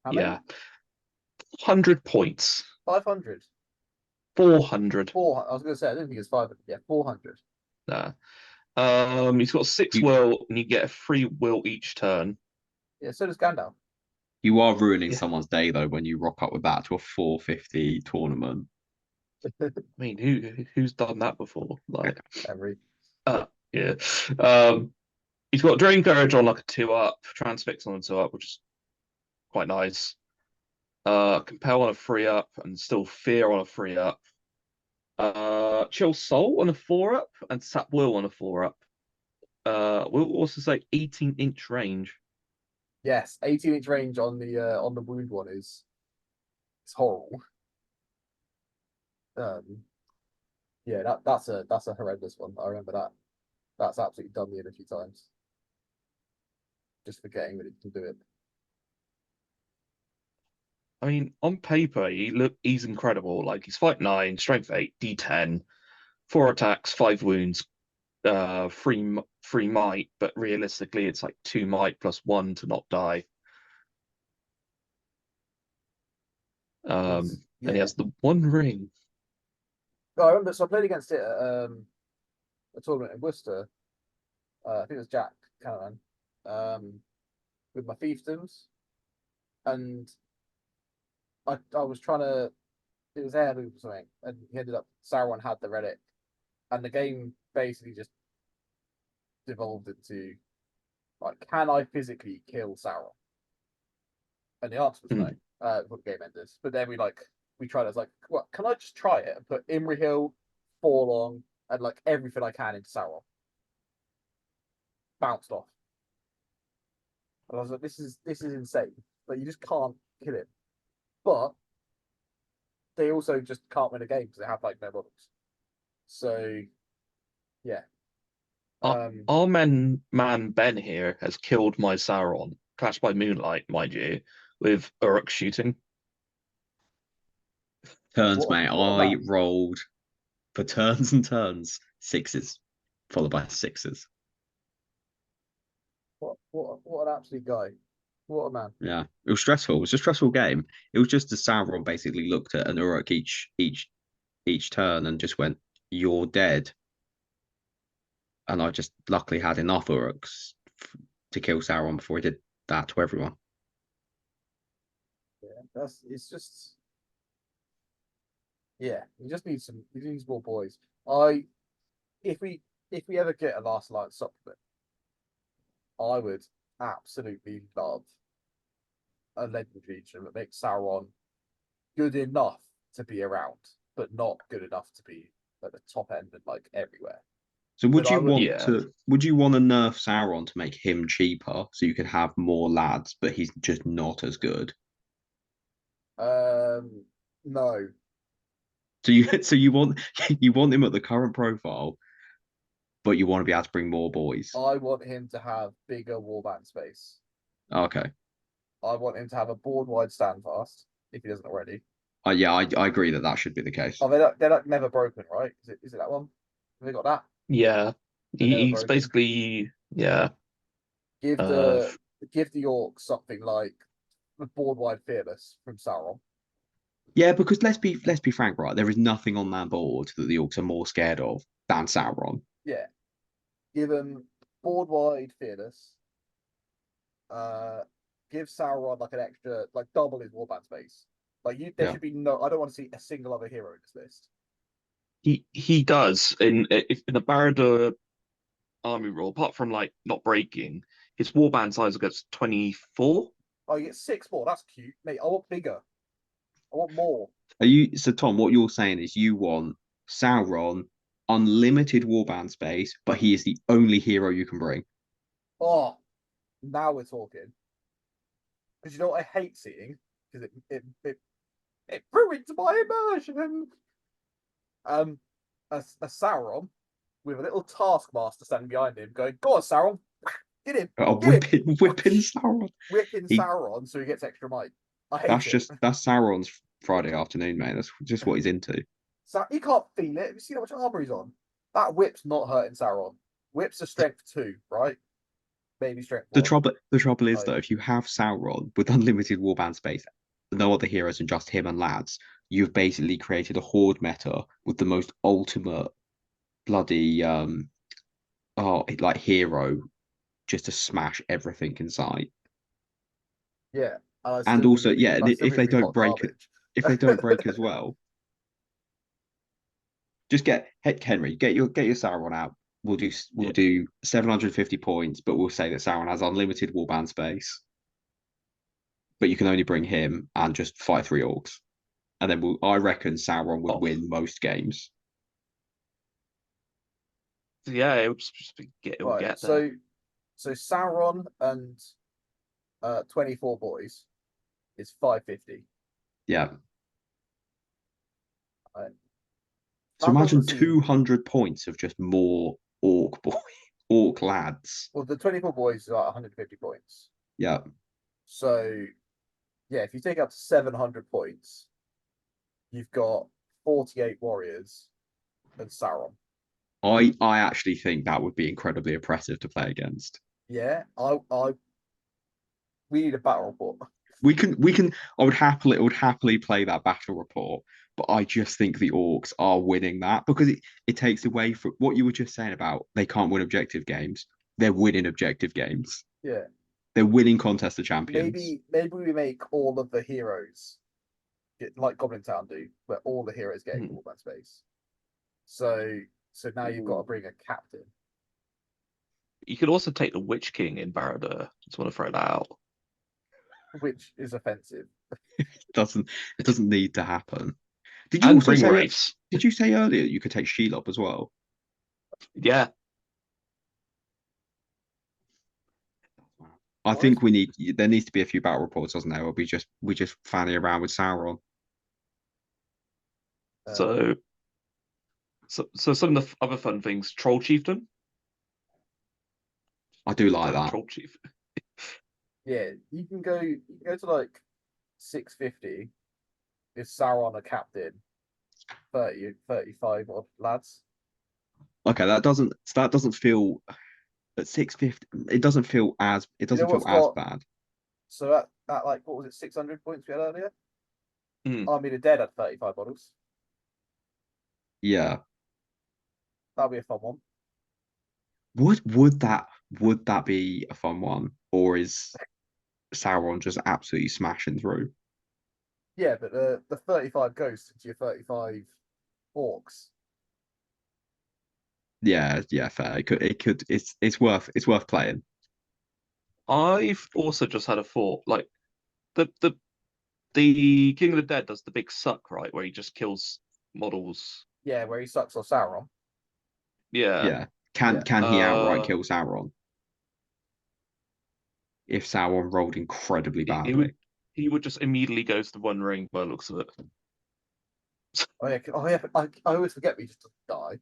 How many? 100 points. 500. 400. I was going to say, I didn't think it's 500. Yeah, 400. Nah. He's got 6 You- will, and you get a free will each turn. Yeah, so does Gandalf. You are ruining Yeah. someone's day though when you rock up with that to a 450 tournament. I mean, who's done that before? Like, Every. yeah. He's got Drain Courage on like a 2-up, Transfix on a 2-up, which is quite nice. Compel on a 3-up, and still Fear on a 3-up. Chill Soul on a 4-up, and Sap Will on a 4-up. We'll also say 18-inch range. Yes, 18-inch range on the wound one is it's horrible. Yeah, that's a horrendous one. I remember that. That's absolutely done me in a few times. Just forgetting that it can do it. I mean, on paper, he's incredible. Like he's fight 9, strength 8, D10, 4 attacks, 5 wounds, 3 might, but realistically, it's like 2 might plus 1 to not die. And he has the 1 ring. I remember. So I played against it at a tournament in Worcester. I think it was Jack Callahan, with my fiefdoms, and I was trying to. It was air loop or something, and he ended up Sauron had the relic, and the game basically just devolved into like, can I physically kill Sauron? And the answer was no. Before the game ended. But then we tried it. I was like, what? Can I just try it and put Imri Hill, Forlong, and like everything I can into Sauron? Bounced off. And I was like, this is insane. Like you just can't kill him. But they also just can't win a game because they have like no models. So yeah. Our man Ben here has killed my Sauron, Clash by Moonlight, mind you, with Uruk shooting. Turns, mate. What I rolled for turns and turns 6s, followed by 6s. What an absolute guy. What a man. Yeah, it was stressful. It was a stressful game. It was just the Sauron basically looked at an Uruk each turn and just went, "You're dead." And I just luckily had enough Uruks to kill Sauron before he did that to everyone. Yeah, it's just yeah, he needs more boys. If we ever get a Last Alliance supplement, I would absolutely love a legendary feature that makes Sauron good enough to be around, but not good enough to be at the top end and like everywhere. So But I would, Yeah. would you want to nerf Sauron to make him cheaper so you could have more lads, but he's just not as good? no, So you so you want you want him at the current profile, but you want to be able to bring more boys. I want him to have bigger warband space. Okay. I want him to have a board wide standfast if he doesn't already. Yeah, I agree that that should be the case. Oh, they're like never broken, right? Is it that one? Have they got that? Yeah. They're never He's broken. basically yeah. Give Uh, the give the orcs something like the board wide fearless from Sauron. Yeah, because let's be frank, right? There is nothing on that board that the Orcs are more scared of than Sauron. Yeah, give him board wide fearless. Uh, give Sauron like an extra, like double his warband space. Like there Yeah. should be no. I don't want to see a single other hero in this list. he does in the Barad army rule, apart from like not breaking, his warband size gets 24. Oh, you get 6 more. That's cute, mate. I want bigger. I want more. Are you so Tom? What you're saying is you want Sauron unlimited warband space, but he is the only hero you can bring. Oh, now we're talking. Because you know what I hate seeing? Because it ruins my immersion. A Sauron with a little taskmaster standing behind him, going, "Go on, Sauron, get him, Whipping Sauron. whipping He- Sauron so he gets extra might." I hate it. That's Sauron's Friday afternoon, mate. That's just what he's into. So he can't feel it. You see how much armor he's on. That whip's not hurting Sauron. Whip's a strength 2, right? Maybe strength 1. The trouble is Like, though, if you have Sauron with unlimited warband space, no other heroes and just him and lads, you've basically created a horde meta with the most ultimate bloody like hero just to smash everything in sight. yeah. And also, yeah, if they don't break it, if they don't break as well, just get Henry, get your Sauron out. We'll do 750 points, but we'll say that Sauron has unlimited warband space, but you can only bring him and just fight 3 orcs, and then I reckon Sauron would win most games. Yeah, it would just it will right. get there. So Sauron and 24 boys is 550. Yeah. Right. So imagine 200 points of just more orc lads. Well, the 24 boys is like 150 points. Yeah. So, yeah, if you take up to 700 points, you've got 48 warriors and Sauron. I actually think that would be incredibly oppressive to play against. Yeah, we need a battle report. We can I would happily play that battle report, but I just think the orcs are winning that because it takes away from what you were just saying about they can't win objective games. They're winning objective games. Yeah. They're winning contest of champions. Maybe we make all of the heroes like Goblin Town do, where all the heroes get all that space. So now you've got to bring a captain. You could also take the Witch King in Barad. Just want to throw that out. Which is offensive. It doesn't need to happen. Did you say earlier you could take Shelob as well? Yeah. I think there needs to be a few battle reports, doesn't there? Or we just fanny around with Sauron. So some of the other fun things, Troll Chieftain. I do like that. Troll Chief. Yeah, you can go to like 650. Is Sauron a captain? 30, 35 odd lads. Okay, that doesn't feel at 650. It doesn't feel as bad. So at like what was it, 600 points we had earlier? Army of the Dead had 35 models. Yeah, that'd be a fun one. Would that be a fun one, or is Sauron just absolutely smashing through? Yeah, but the 35 ghosts into your 35 orcs. Yeah, fair. It's worth playing. I've also just had a thought, like the King of the Dead does the big suck, right, where he just kills models. Yeah, where he sucks on Sauron. Yeah. Yeah. Can he outright Uh, kill Sauron if Sauron rolled incredibly it badly? would he would just immediately go to the One Ring by the looks of it. Oh yeah, I always forget we just die.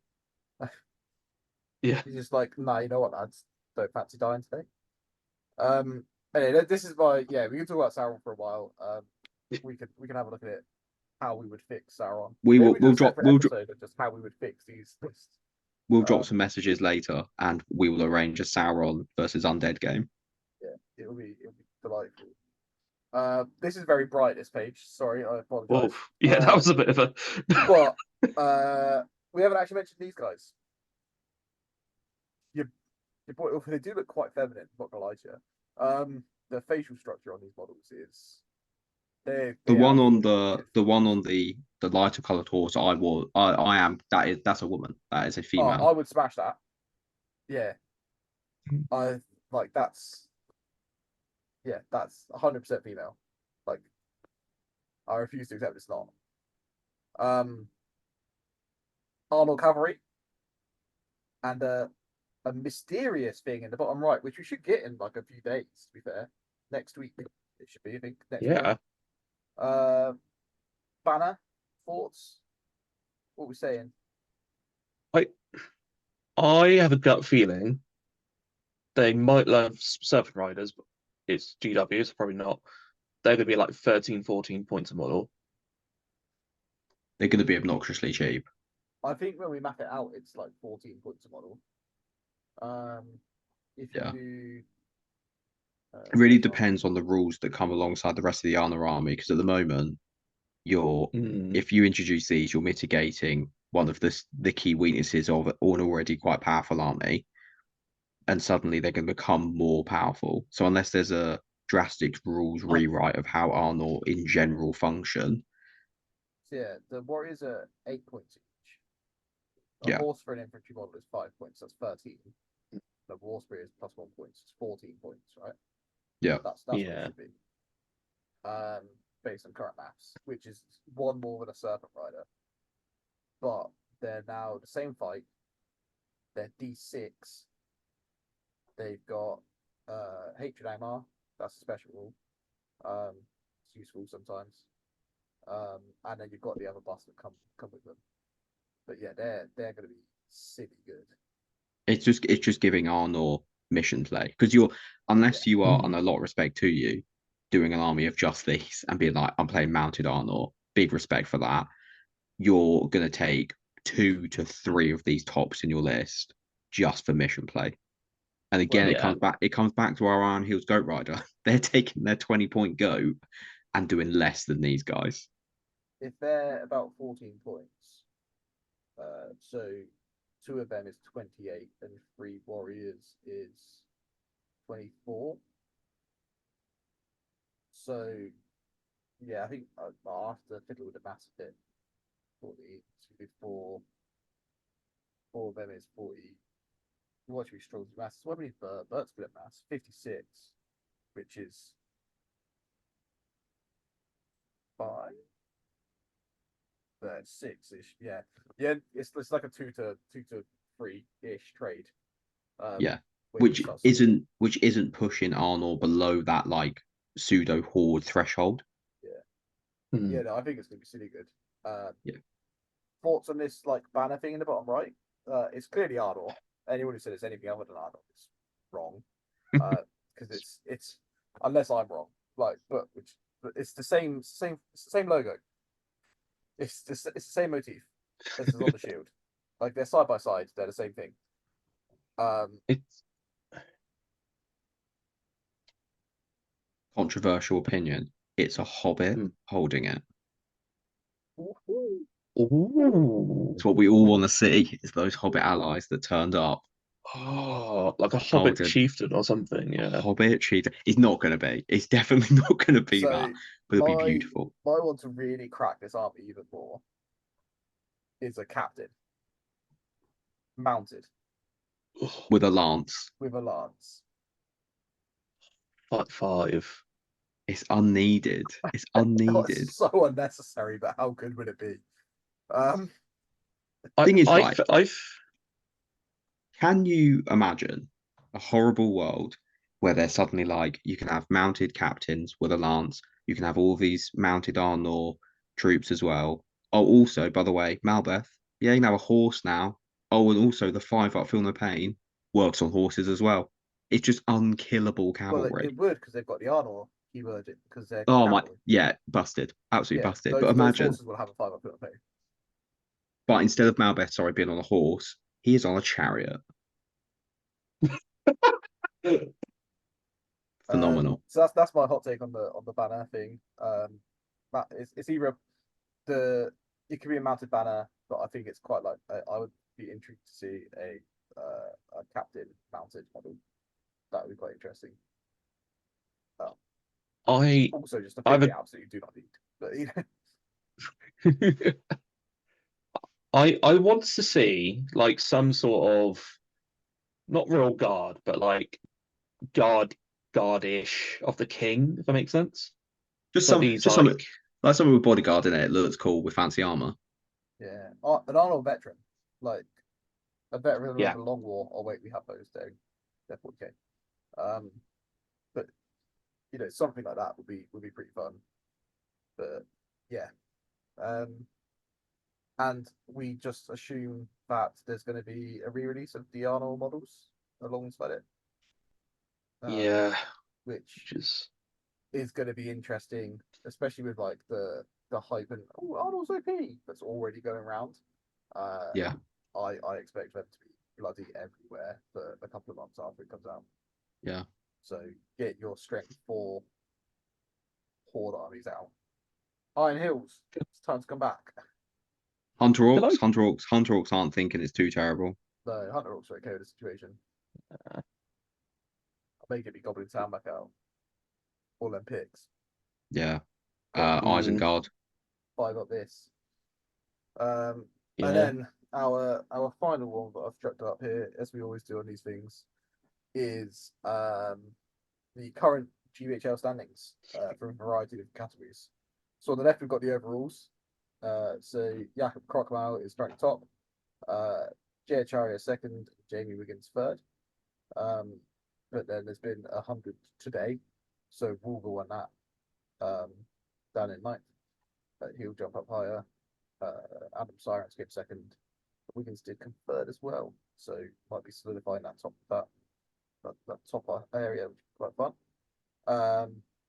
Yeah. He's just like, nah, you know what, lads, don't fancy dying today. Anyway, this is my we can talk about Sauron for a while. We can have a look at it, how we would fix Sauron. We Maybe will we do a separate we'll episode of just how we would fix these lists. drop some messages later, and we will arrange a Sauron versus undead game. Yeah, it'll be delightful. This is very bright, this page. Sorry, I apologize. Oh, yeah, that was a bit of a. But we haven't actually mentioned these guys. Boy, they do look quite feminine. Not gonna lie to you. The facial structure on these models is The they one are on the lighter colored horse I am that's a woman. That is a Oh, female. I would smash that. Yeah, I like that's 100% female. Like, I refuse to accept it's not. Arnold cavalry and a mysterious thing in the bottom right, which we should get in like a few days. To be fair, next week it should be. I think next Yeah. week. Banner thoughts. What are we saying? I have a gut feeling they might love Serpent Riders, but it's GW, so probably not. They're going to be like 13, 14 points a model. They're going to be obnoxiously cheap. I think when we map it out, it's like 14 points a model. If you do, it really depends on the rules that come alongside the rest of the Arnor army, because at the moment, if you introduce these, you're mitigating one of the key weaknesses of an already quite powerful army, and suddenly they're going to become more powerful. So unless there's a drastic rules rewrite of how Arnor in general function. Yeah, the warriors are 8 points each. A Yeah. horse for an infantry model is 5 points. That's 13. The war spear is plus 1 point. It's 14 points, right? Yeah. That's what it should be. Based on current maps, which is one more than a Serpent Rider. But they're now the same fight. They're D6. They've got Hatred Amar. That's a special rule. It's useful sometimes. And then you've got the other buffs that come with them. But yeah, they're going to be silly good. It's just giving Arnor mission play, because unless you are, and a lot of respect to you, doing an army of just these and being like, I'm playing mounted Arnor, big respect for that. You're gonna take 2 to 3 of these tops in your list just for mission play. And again, it comes back to our Iron Heels Goat Rider. They're taking their 20-point goat and doing less than these guys. If they're about 14 points, so 2 of them is 28 and 3 warriors is 24. So yeah, I think I'll have to fiddle with the maths a bit. 4 of them is 40. What should we struggle with maths? What do we need Bert's good at maths? 56, which is 5. 6-ish. Yeah. It's like a 2 to 3-ish trade. Which isn't pushing Arnor below that like pseudo horde threshold. Yeah, no, I think it's gonna be silly good. Thoughts on this like banner thing in the bottom right? It's clearly Arnor. Anyone who said it's anything other than Arnor is wrong. Because it's unless I'm wrong. But it's the same logo. It's the same motif as is on the shield. Like they're side by side, they're the same thing. It's controversial opinion. It's a hobbit holding it. It's what we all want to see, is those hobbit allies that turned up. Oh, like a hobbit chieftain or something. Yeah, hobbit chieftain. It's not going to be. It's definitely not going to be that. But it'll be beautiful. My one to really crack this army even more is a captain mounted with a lance. With a lance. 5. It's unneeded. It's unneeded. It's so unnecessary, but how good would it be? Thing is, like, Can you imagine a horrible world where they're suddenly like you can have mounted captains with a lance, you can have all these mounted Arnor troops as well. Oh, also, by the way, Malbeth, yeah, you can have a horse now. Oh, and also the 5 up Feel No Pain works on horses as well. It's just unkillable Well, cavalry. it would because they've got the Arnor keyword because they're Oh my, cavalry. yeah, busted, absolutely Yeah, busted. But those imagine, horses will have a 5 up pay. but instead of Malbeth, sorry, being on a horse, he is on a chariot. Phenomenal. So that's my hot take on the banner thing. That it's either it could be a mounted banner, but I think it's quite like I would be intrigued to see a captain mounted model. That would be quite interesting. I Also, just a I thing have we absolutely do not need. But a I want to see like some sort of not royal guard, but like guardish of the king, if that makes sense. Just Like some, these just some, like something with bodyguard in it. It looks cool with fancy armor. yeah, an Arnold veteran, like a veteran of yeah. the Long War. Oh wait, we have those. They're 40K. But something like that would be pretty fun. But yeah, and we just assume that there's going to be a re-release of the Arnold models alongside it. Yeah. Which Which is going to be interesting, especially with like the hype and Arnold's OP that's already going around. Yeah. I expect them to be bloody everywhere for a couple of months after it comes out. Yeah. So get your strength 4 horde armies out. Iron Hills, it's time to come back. Hunter Orcs aren't thinking it's too terrible. No, Hunter Orcs are okay with the situation. I'll make it be Goblin Town back out. All them picks. Yeah. Mm. Isengard. 5 up this. Yeah. And then our final one that I've struck up here, as we always do on these things, is the current GBHL standings from a variety of categories. So on the left we've got the overalls. So Jakob Krockmau is currently top. Jay Acharya second, Jamie Wiggins third. But then there's been 100 today, so Wolver won that down in ninth. He'll jump up higher. Adam Sirens came second. Wiggins did come third as well, so might be solidifying that top area, which is quite fun.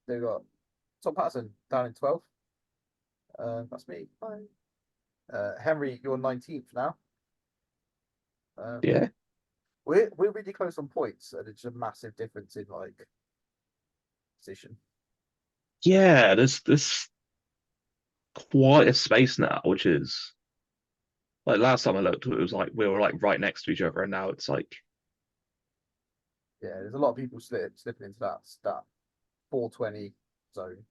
They've got Tom Patterson down in 12th. That's me. Bye. Henry, you're 19th now. Yeah. We're really close on points, and it's a massive difference in like position. Yeah, there's quite a space now, which is like last time I looked, it was like we were like right next to each other, and now it's like Yeah, there's a lot of people slipping into that 420 zone.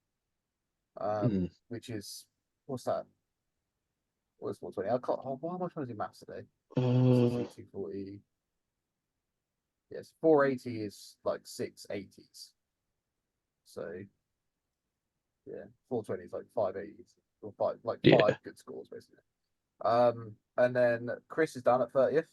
Which is what's that? What's 420? I can't. Oh, why am I trying to do maths today? 240. Yes, 480 is like 680s. So yeah, 420 is like 580s or five good scores basically. And then Chris is down at 30th.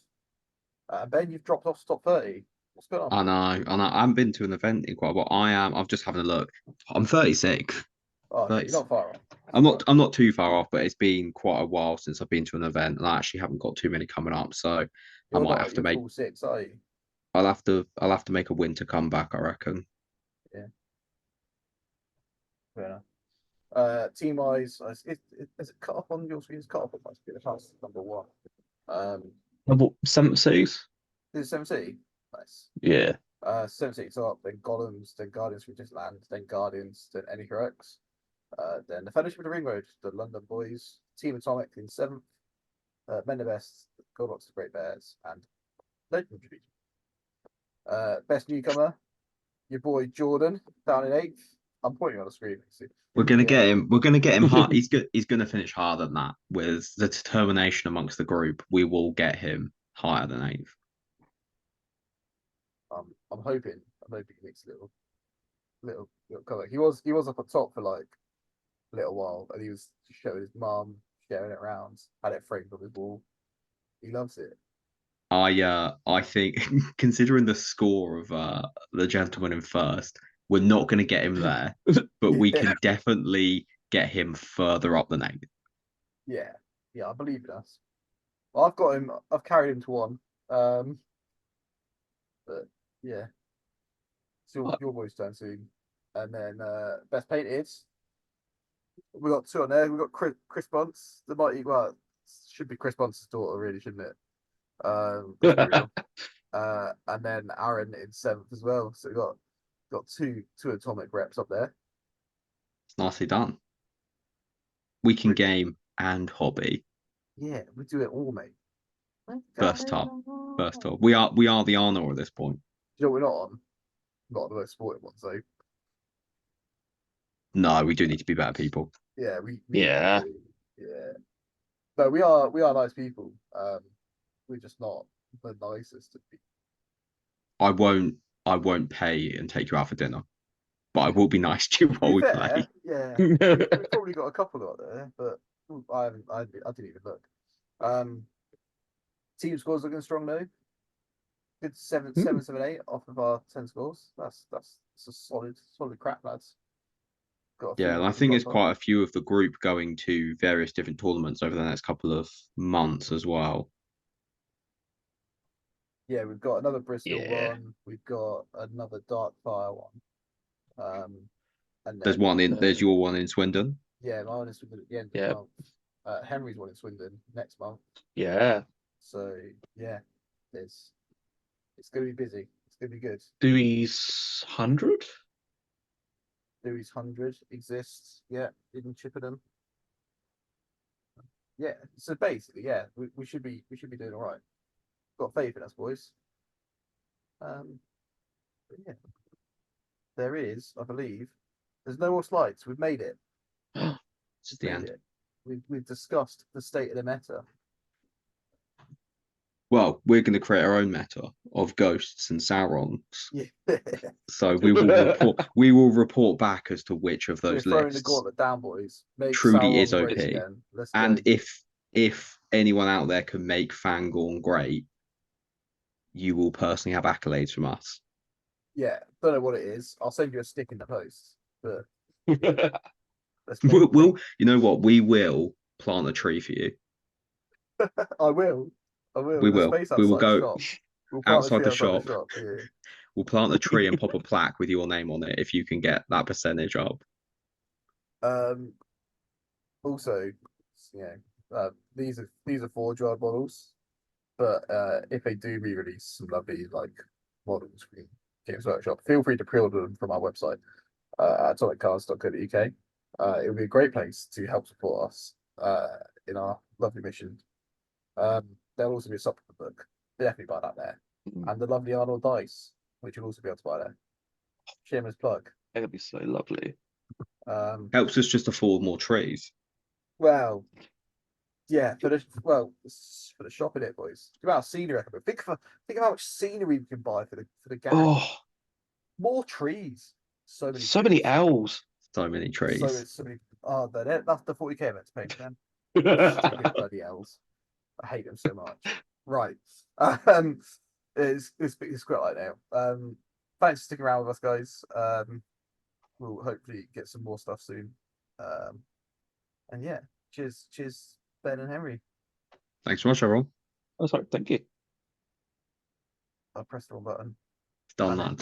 Ben, you've dropped off top 30. What's going on? I know. I haven't been to an event in quite a while. I'm just having a look. I'm 36. Oh, okay, you're not far off. I'm not too far off, but it's been quite a while since I've been to an event, and I actually haven't got too many coming up. So I might have to make full 6, are you? I'll have to make a winter comeback, I reckon. Yeah. Fair enough. Team wise, is it cut off on your screen? It's cut off on my screen. That's number 1. level 76. Is it 7C? Nice. Yeah. 7C up, then Golems, then Guardians from Distant Land, then Guardians, then Any Heroics. Then the Fellowship of the Ring Road, the London Boys, Team Atomic in 7th, Men the Best, Goldbox the Great Bears, and Legend Division. Best newcomer, your boy Jordan, down in 8th. I'm pointing on the screen. We're gonna get him. We're gonna get him hard. He's good. He's gonna finish higher than that with the determination amongst the group. We will get him higher than 8th. I'm hoping he makes a little comeback. He was up at top for like a little while, and he was showing his mum, sharing it around, had it framed on his wall. He loves it. I think considering the score of the gentleman in first, we're not going to get him there, but we can definitely get him further up the name. Yeah, yeah, I believe in us. I've got him. I've carried him to one. But yeah, it's your boy's turn soon. And then best painted. We got two on there. We got Chris Bunce, the mighty. Well, should be Chris Bunce's daughter, really, shouldn't it? Let's be real. And then Aaron in seventh as well. So we got two atomic reps up there. It's nicely done. We can game and hobby. Yeah, we do it all, mate. First top. We are the Arnor at this point. You know what we're not on? Not the most sporting ones though. No, we do need to be better people. Yeah, Yeah. Yeah. But we are nice people. We're just not the nicest of people. I won't pay and take you out for dinner, but I will be nice to you while we play. Yeah, we've probably got a couple out there, but I didn't even look. Team scores looking strong though. Good 7-7-8 off of our 10 scores. That's a solid crap, lads. Yeah, and I think there's quite a few of the group going to various different tournaments over the next couple of months as well. Yeah, we've got another Bristol one. We've got another Darkfire one. And there's one in. There's your one in Swindon. Yeah, my one is Swindon at the end of the month. Henry's one in Swindon next month. Yeah. So yeah, it's going to be busy. It's going to be good. Dewey's 100. Dewey's 100 exists. Yeah, in Chippenham. Yeah, so basically, yeah, we should be doing all right. Got faith in us, boys. Yeah, there is, I believe. There's no more slides. We've made it. It's the end. We've discussed the state of the meta. Well, we're going to create our own meta of ghosts and Saurons. Yeah. So we will report back as to which of those We're throwing lists the gauntlet down, boys. Make truly Sauron is OP. great again. Let's and go. if anyone out there can make Fangorn great, you will personally have accolades from us. Yeah, don't know what it is. I'll send you a stick in the post. But Yeah. We'll you know what? We will plant a tree for you. I will. We will. We will go outside the shop. Yeah. We'll plant a tree and pop a plaque with your name on it if you can get that percentage up. Also, these are Forge World models, but if they do re-release some lovely like models from Games Workshop, feel free to pre-order them from our website at atomiccars.co.uk. It would be a great place to help support us in our lovely mission. There'll also be a supplement book. Definitely buy that there. And the lovely Arnold dice, which you'll also be able to buy there. Shameless plug. That'd be so lovely. Helps us just afford more trees. Well, yeah, for the shop in it, boys. The amount of scenery I can put. Think of how much scenery we can buy for the gang. Oh, More trees. So many owls. So many trees. So many. Oh, that's the 40k event to pay, man. Stupid bloody elves. I hate them so much. Right. It's quite like now. Thanks for sticking around with us, guys. We'll hopefully get some more stuff soon. And yeah, cheers, Ben and Henry. Thanks so much, everyone. Oh, sorry, thank you. I pressed the wrong button. It's done, lads.